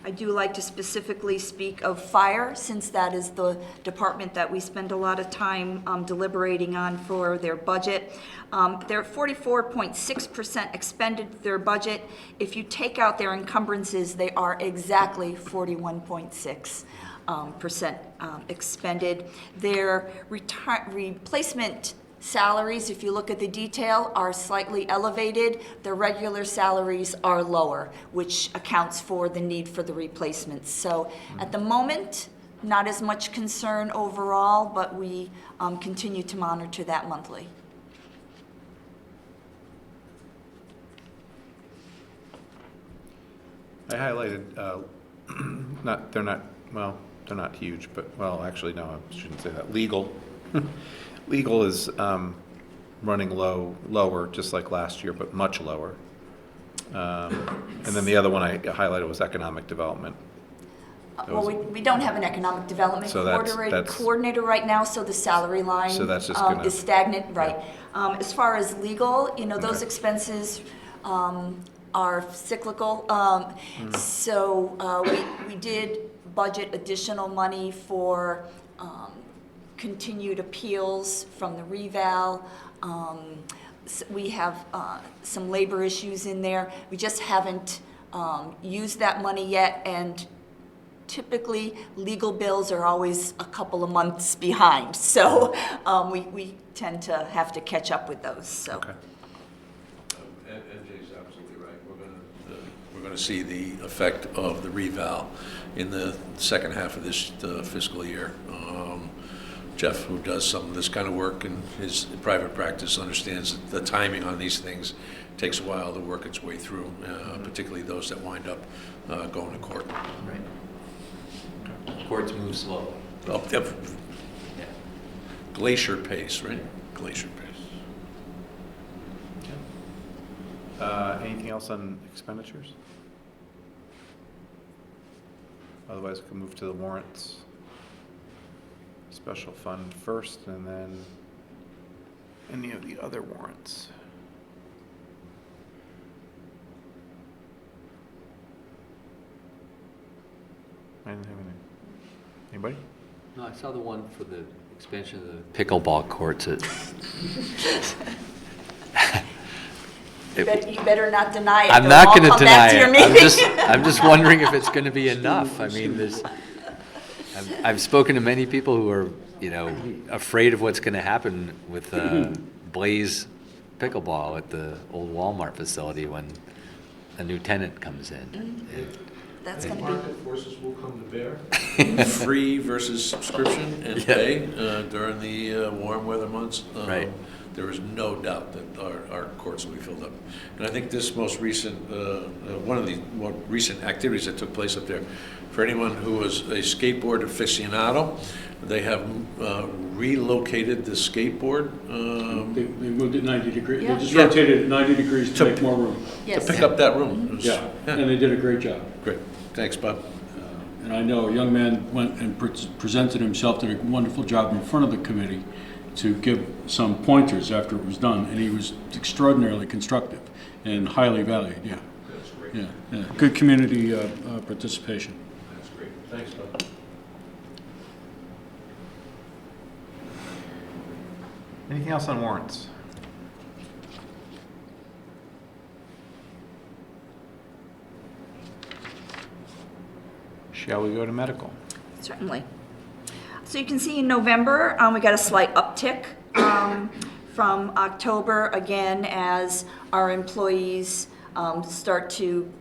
I do like to specifically speak of fire, since that is the department that we spend a lot of time deliberating on for their budget. They're 44.6% expended their budget. If you take out their encumbrances, they are exactly 41.6% expended. Their replacement salaries, if you look at the detail, are slightly elevated. The regular salaries are lower, which accounts for the need for the replacements. So at the moment, not as much concern overall, but we continue to monitor that monthly. I highlighted, they're not huge, but, well, actually, no, I shouldn't say that. Legal. Legal is running lower, just like last year, but much lower. And then the other one I highlighted was economic development. Well, we don't have an economic development So that's- coordinator right now, so the salary line So that's just gonna- is stagnant, right. As far as legal, those Okay. expenses are cyclical. So we did budget additional money for continued appeals from the reval. We have some labor issues in there. We just haven't used that money yet, and typically, legal bills are always a couple of months behind, so we tend to have to catch up with those, so. Okay. MJ's absolutely right. We're going to see the effect of the reval in the second half of this fiscal year. Jeff, who does some of this kind of work in his private practice, understands that the timing on these things takes a while to work its way through, particularly those that wind up going to court. Right. Courts move slowly. Up, glacier pace, right? Glacier pace. Anything else on expenditures? Otherwise, we can move to the warrants. Special fund first, and then any of the other warrants. I didn't have any. Anybody? No, I saw the one for the expansion of the pickleball courts at. You better not deny it. I'm They'll not all going to come back deny to your it. meeting. I'm just wondering if it's going to be enough. I mean, I've spoken to many people who are, afraid of what's going to happen with Blaze pickleball at the old Walmart facility when a new tenant comes in. That's going to Market forces will come to bear. Free versus subscription and pay during the warm weather months. Right. There is no doubt that our courts will be filled up. And I think this most recent, one of the more recent activities that took place up there, for anyone who was a skateboard aficionado, they have relocated the skateboard. They moved it 90 degrees. Yeah. They just Yeah. rotated it 90 degrees to make more room. Yes. To pick up that room. It was- Yeah, and they did a great job. Great. Thanks, Bob. And I know a young man went and presented himself, did a wonderful job in front of the committee to give some pointers after it was done, and he was extraordinarily constructive and highly valued, yeah. That's great. Yeah. Good community participation. That's great. Thanks, Bob. Anything else on warrants? Shall we go to medical? Certainly. So you can see in November, we got a slight uptick from October, again, as our employees start to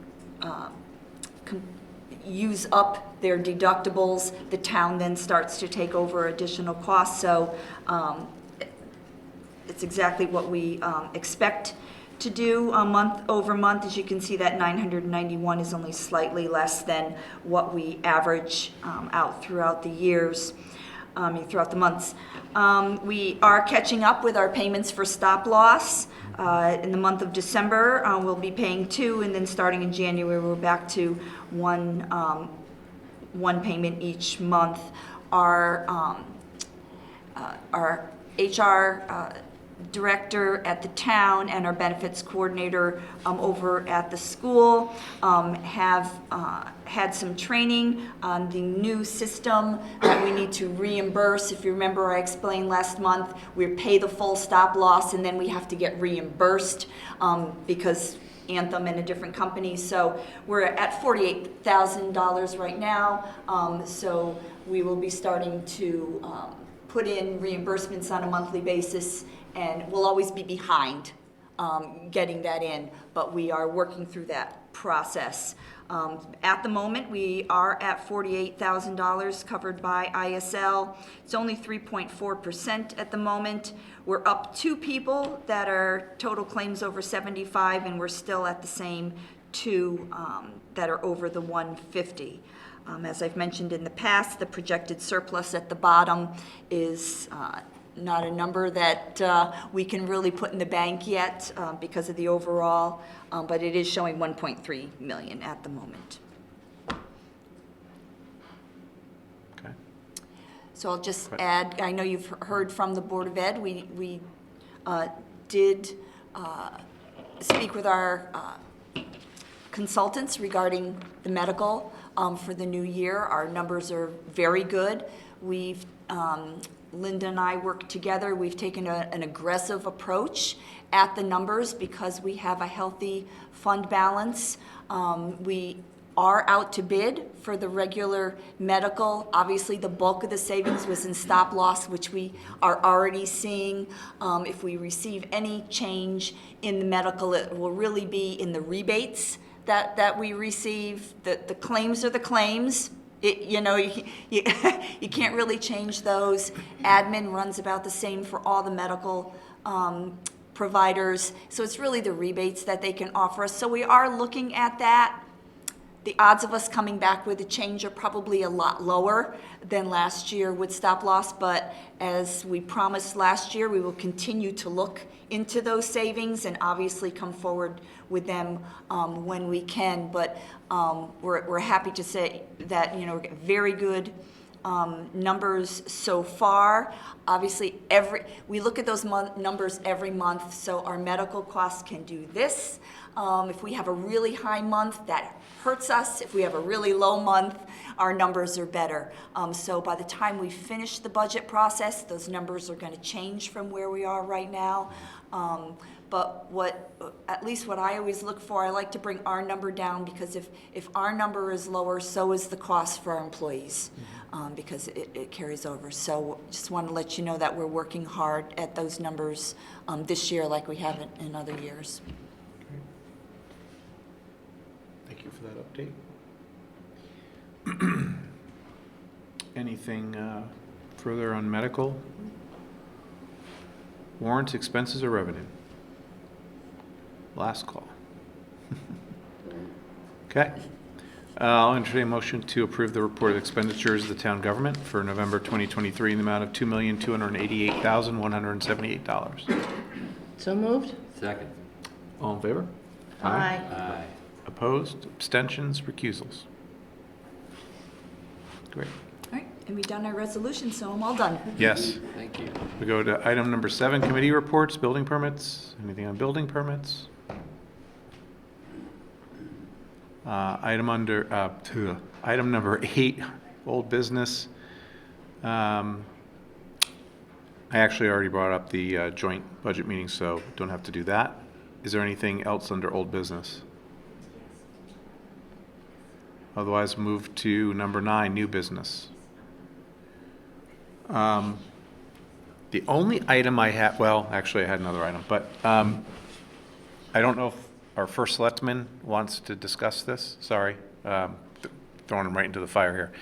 use up their deductibles. The town then starts to take over additional costs. So it's exactly what we expect to do month over month. As you can see, that 991 is only slightly less than what we average out throughout the years, throughout the months. We are catching up with our payments for stop loss. In the month of December, we'll be paying 2, and then starting in January, we're back to one payment each month. Our HR director at the town and our benefits coordinator over at the school have had some training on the new system that we need to reimburse. If you remember, I explained last month, we pay the full stop loss and then we have to get reimbursed because Anthem and a different company. So we're at $48,000 right now. So we will be starting to put in reimbursements on a monthly basis, and we'll always be behind getting that in, but we are working through that process. At the moment, we are at $48,000 covered by ISL. It's only 3.4% at the moment. We're up 2 people that are total claims over 75, and we're still at the same 2 that are over the 150. As I've mentioned in the past, the projected surplus at the bottom is not a number that we can really put in the bank yet because of the overall, but it is showing 1.3 million at the moment. Okay. So I'll just add, I know you've heard from the Board of Ed, we did speak with our consultants regarding the medical for the new year. Our numbers are very good. We've Linda and I work together. We've taken an aggressive approach at the numbers because we have a healthy fund balance. We are out to bid for the regular medical. Obviously, the bulk of the savings was in stop loss, which we are already seeing. If we receive any change in the medical, it will really be in the rebates that we receive. The claims are the claims. You can't really change those. Admin runs about the same for all the medical providers. So it's really the rebates that they can offer us. So we are looking at that. The odds of us coming back with a change are probably a lot lower than last year with stop loss, but as we promised last year, we will continue to look into those savings and obviously come forward with them when we can. But we're happy to say that, we're getting very good numbers so far. Obviously, we look at those numbers every month, so our medical costs can do this. If we have a really high month, that hurts us. If we have a really low month, our numbers are better. So by the time we finish the budget process, those numbers are going to change from where we are right now. But at least what I always look for, I like to bring our number down, because if our number is lower, so is the cost for our employees, because it carries over. So just want to let you know that we're working hard at those numbers this year like we haven't in other years. Thank you for that update. Anything further on medical? Warrants, expenses, or revenue? Last call. Okay. I'll entertain a motion to approve the report of expenditures of the town government for November 2023 in the amount of $2,288,178. So moved? Second. All in favor? Aye. Aye. Opposed? Abstentions? Recusals? Great. All right, and we've done our resolution, so I'm all done. Yes. Thank you. We go to item number 7, committee reports, building permits. Anything on building permits? Item number 8, old business. I actually already brought up the joint budget meeting, so don't have to do that. Is there anything else under old business? Otherwise, move to number 9, new business. The only item I had, well, actually I had another item, but I don't know if our first selectman wants to discuss this. Sorry, throwing him right into the fire here.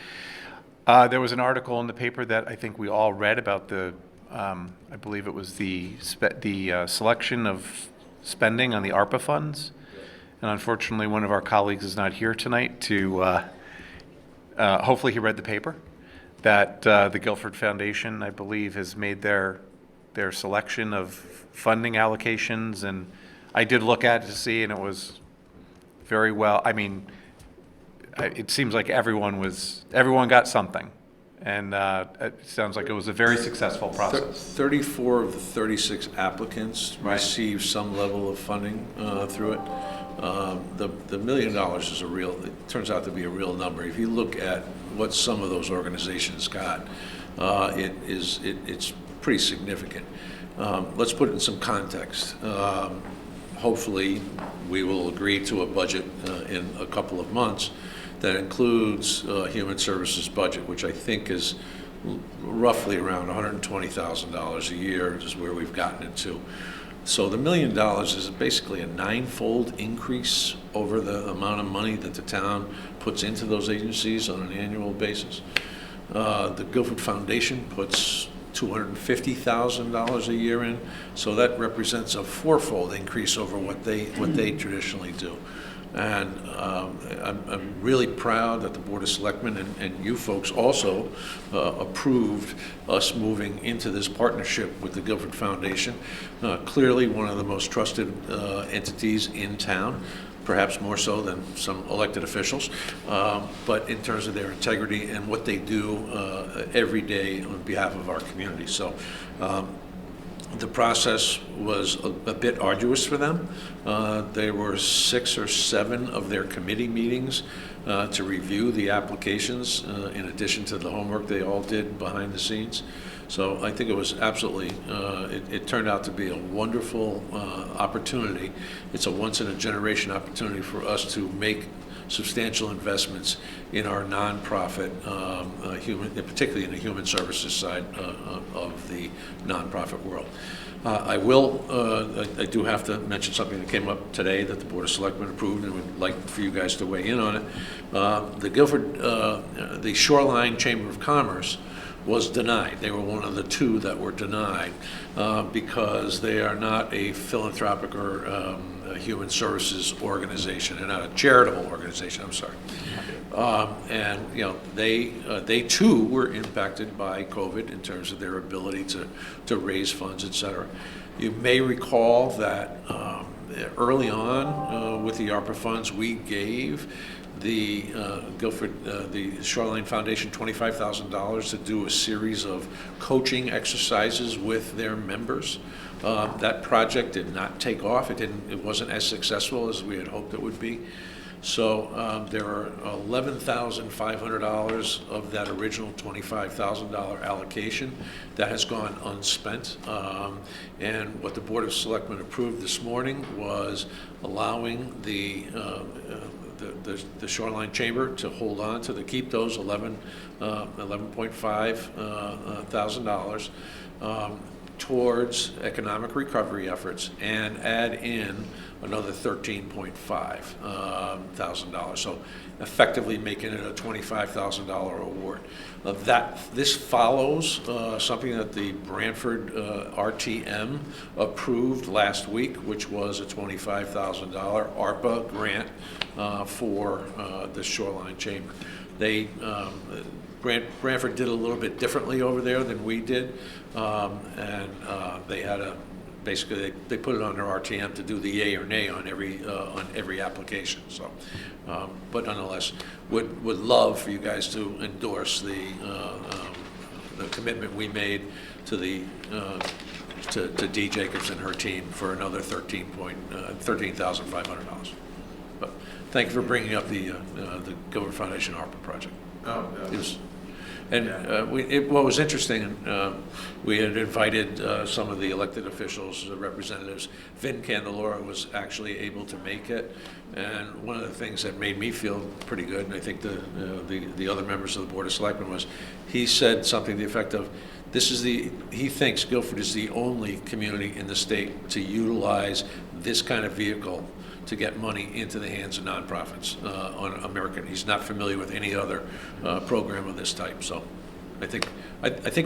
There was an article in the paper that I think we all read about the, I believe it was the selection of spending on the ARPA funds. And unfortunately, one of our colleagues is not here tonight to, hopefully he read the paper, that the Guilford Foundation, I believe, has made their selection of funding allocations. And I did look at it to see, and it was very well, I mean, it seems like everyone got something. And it sounds like it was a very successful process. 34 of the 36 applicants Right. received some level of funding through it. The $1 million is it turns out to be a real number. If you look at what some of those organizations got, it's pretty significant. Let's put it in some context. Hopefully, we will agree to a budget in a couple of months that includes Human Services budget, which I think is roughly around $120,000 a year is where we've gotten it to. So the $1 million is basically a 9-fold increase over the amount of money that the town puts into those agencies on an annual basis. The Guilford Foundation puts $250,000 a year in, so that represents a 4-fold increase over what they traditionally do. And I'm really proud that the Board of Selectmen and you folks also approved us moving into this partnership with the Guilford Foundation. Clearly one of the most trusted entities in town, perhaps more so than some elected officials, but in terms of their integrity and what they do every day on behalf of our community. So the process was a bit arduous for them. There were 6 or 7 of their committee meetings to review the applications in addition to the homework they all did behind the scenes. So I think it was absolutely, it turned out to be a wonderful opportunity. It's a once-in-a-generation opportunity for us to make substantial investments in our nonprofit, particularly in the human services side of the nonprofit world. I do have to mention something that came up today that the Board of Selectmen approved and would like for you guys to weigh in on it. The Guilford, the Shoreline Chamber of Commerce was denied. They were one of the 2 that were denied because they are not a philanthropic or a human services organization. They're not a charitable organization, I'm sorry. And you know, they too were impacted by COVID in terms of their ability to raise funds, et cetera. You may recall that early on with the ARPA funds, we gave the Guilford, the Shoreline Foundation $25,000 to do a series of coaching exercises with their members. That project did not take off. It wasn't as successful as we had hoped it would be. So there are $11,500 of that original $25,000 allocation that has gone unspent. And what the Board of Selectmen approved this morning was allowing the Shoreline Chamber to hold on to keep those $11.5 thousand towards economic recovery efforts and add in another $13.5 thousand. So effectively making it a $25,000 award. This follows something that the Branford RTM approved last week, which was a $25,000 ARPA grant for the Shoreline Chamber. Branford did a little bit differently over there than we did, and they had basically they put it on their RTM to do the yay or nay on every application. So, but nonetheless, would love for you guys to endorse the commitment we made to to Dee Jacobs and her team for another $13,500. But thank you for bringing up the Guilford Foundation ARPA project. Oh, What was interesting, we had invited some of the elected officials, the representatives. Vin Candelora was actually able to make it, and one of the things that made me feel pretty good, and I think the other members of the Board of Selectmen, was he said something to the effect of, he thinks Guilford is the only community in the state to utilize this kind of vehicle to get money into the hands of nonprofits on American. He's not familiar with any other program of this type. So I think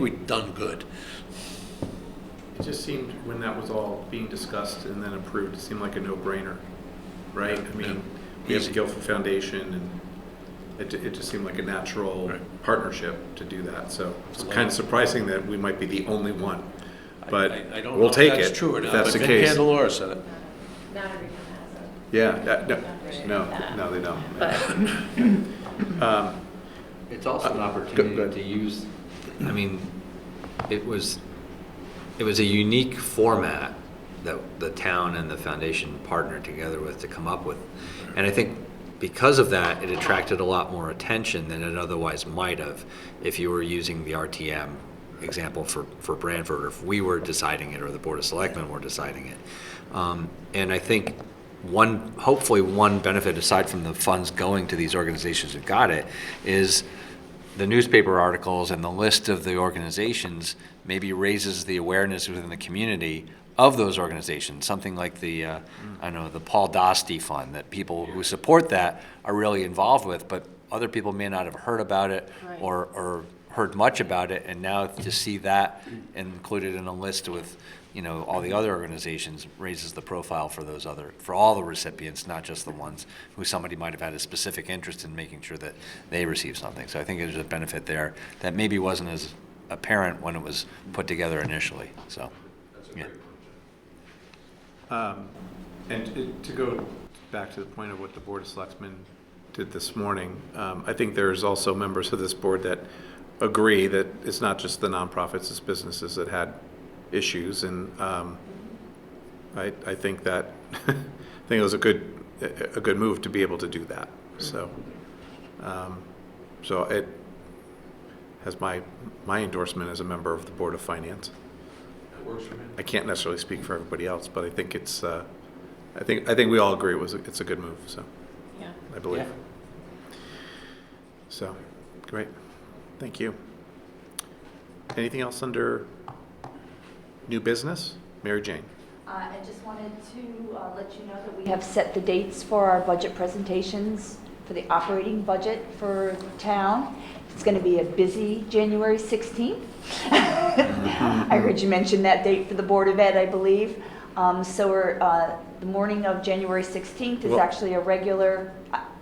we've done good. It just seemed, when that was all being discussed and then approved, it seemed like a no-brainer, right? I mean, we have the Guilford Foundation, and it just seemed like a natural partnership to do that. So it's kind of surprising that we might be the only one, but I don't we'll know take if that's it true or if not, that's but the Vin case. Candelora said it. Not everyone has it. Yeah, no, they don't. It's also an Good, opportunity good. to use, I mean, it was a unique format that the town and the foundation partnered together with to come up with. And I think because of that, it attracted a lot more attention than it otherwise might have if you were using the RTM example for Branford, or if we were deciding it or the Board of Selectmen were deciding it. And I think hopefully one benefit, aside from the funds going to these organizations that got it, is the newspaper articles and the list of the organizations maybe raises the awareness within the community of those organizations. Something like the, the Paul Dosty Fund, that people who support that are really involved with, but other people may not have heard about it Right. or heard much about it, and now to see that included in a list with, all the other organizations raises the profile for all the recipients, not just the ones who somebody might have had a specific interest in making sure that they receive something. So I think there's a benefit there that maybe wasn't as apparent when it was put together initially, so, yeah. And to go back to the point of what the Board of Selectmen did this morning, I think there's also members of this board that agree that it's not just the nonprofits, it's businesses that had issues, and I think that it was a good move to be able to do that. So so it has my endorsement as a member of the Board of Finance. That works for me. I can't necessarily speak for everybody else, but I think it's I think we all agree it's a good move. So Yeah. I believe. So great, thank you. Anything else under new business? Mary Jane. I just wanted to let you know that we have set the dates for our budget presentations for the operating budget for town. It's going to be a busy January 16th. I heard you mention that date for the Board of Ed, I believe. So we're, the morning of January 16th is Well- actually a regular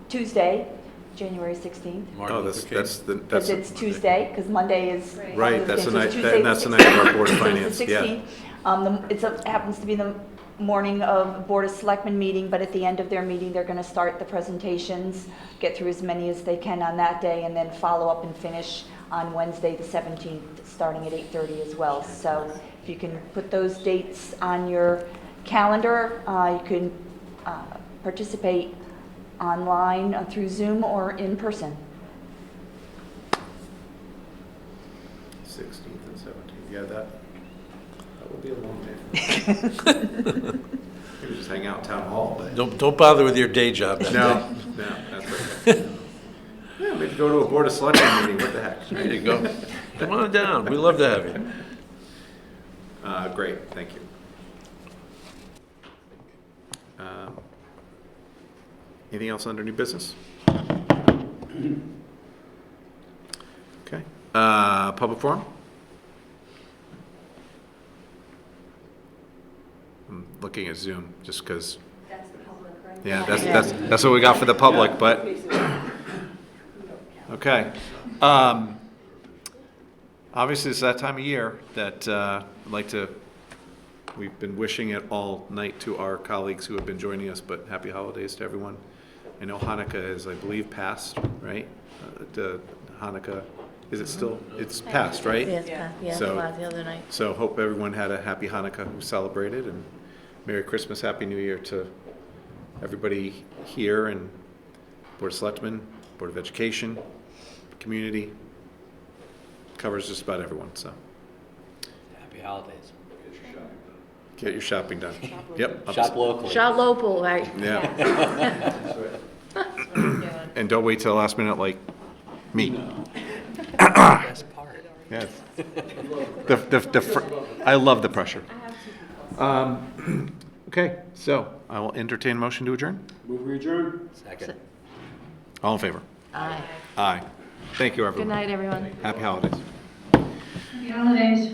Tuesday, January 16th. Oh, that's Because it's Tuesday, because Monday is. Right, that's the So night, it's Tuesday that's the night of our Board of So it's Finance, the yeah. 16th. It happens to be the morning of Board of Selectmen meeting, but at the end of their meeting, they're going to start the presentations, get through as many as they can on that day, and then follow up and finish on Wednesday, the 17th, starting at 8:30 as well. So if you can put those dates on your calendar, you can participate online through Zoom or in person. 16th and 17th, yeah, that will be a long day. Maybe just hang out in town hall, but. Don't bother with your day job that day. No, that's okay. Yeah, maybe go to a Board of Selectmen meeting, what the heck? There you go. Come on down, we love to have you. Great, thank you. Anything else under new business? Okay, public forum? I'm looking at Zoom, just because, That's the public, right? yeah, that's what we got for the public, but, okay. Obviously, it's that time of year that I'd like to, we've been wishing it all night to our colleagues who have been joining us, but happy holidays to everyone. I know Hanukkah is, I believe, passed, right? The Hanukkah, is it still, it's passed, right? Yeah, it's passed. Yeah, So- the other night. So hope everyone had a happy Hanukkah who celebrated, and Merry Christmas, Happy New Year to everybody here, and Board of Selectmen, Board of Education, community. Covers just about everyone, so Happy holidays. get your shopping done. Yep. Shop locally. Shop local, right? Yeah. And don't wait till the last minute like me. Best part. Yes. I love the pressure. Okay, so I will entertain a motion to adjourn. Move we adjourn. Second. All in favor? Aye. Aye. Thank you, Good everyone. night, everyone. Happy holidays. Happy holidays.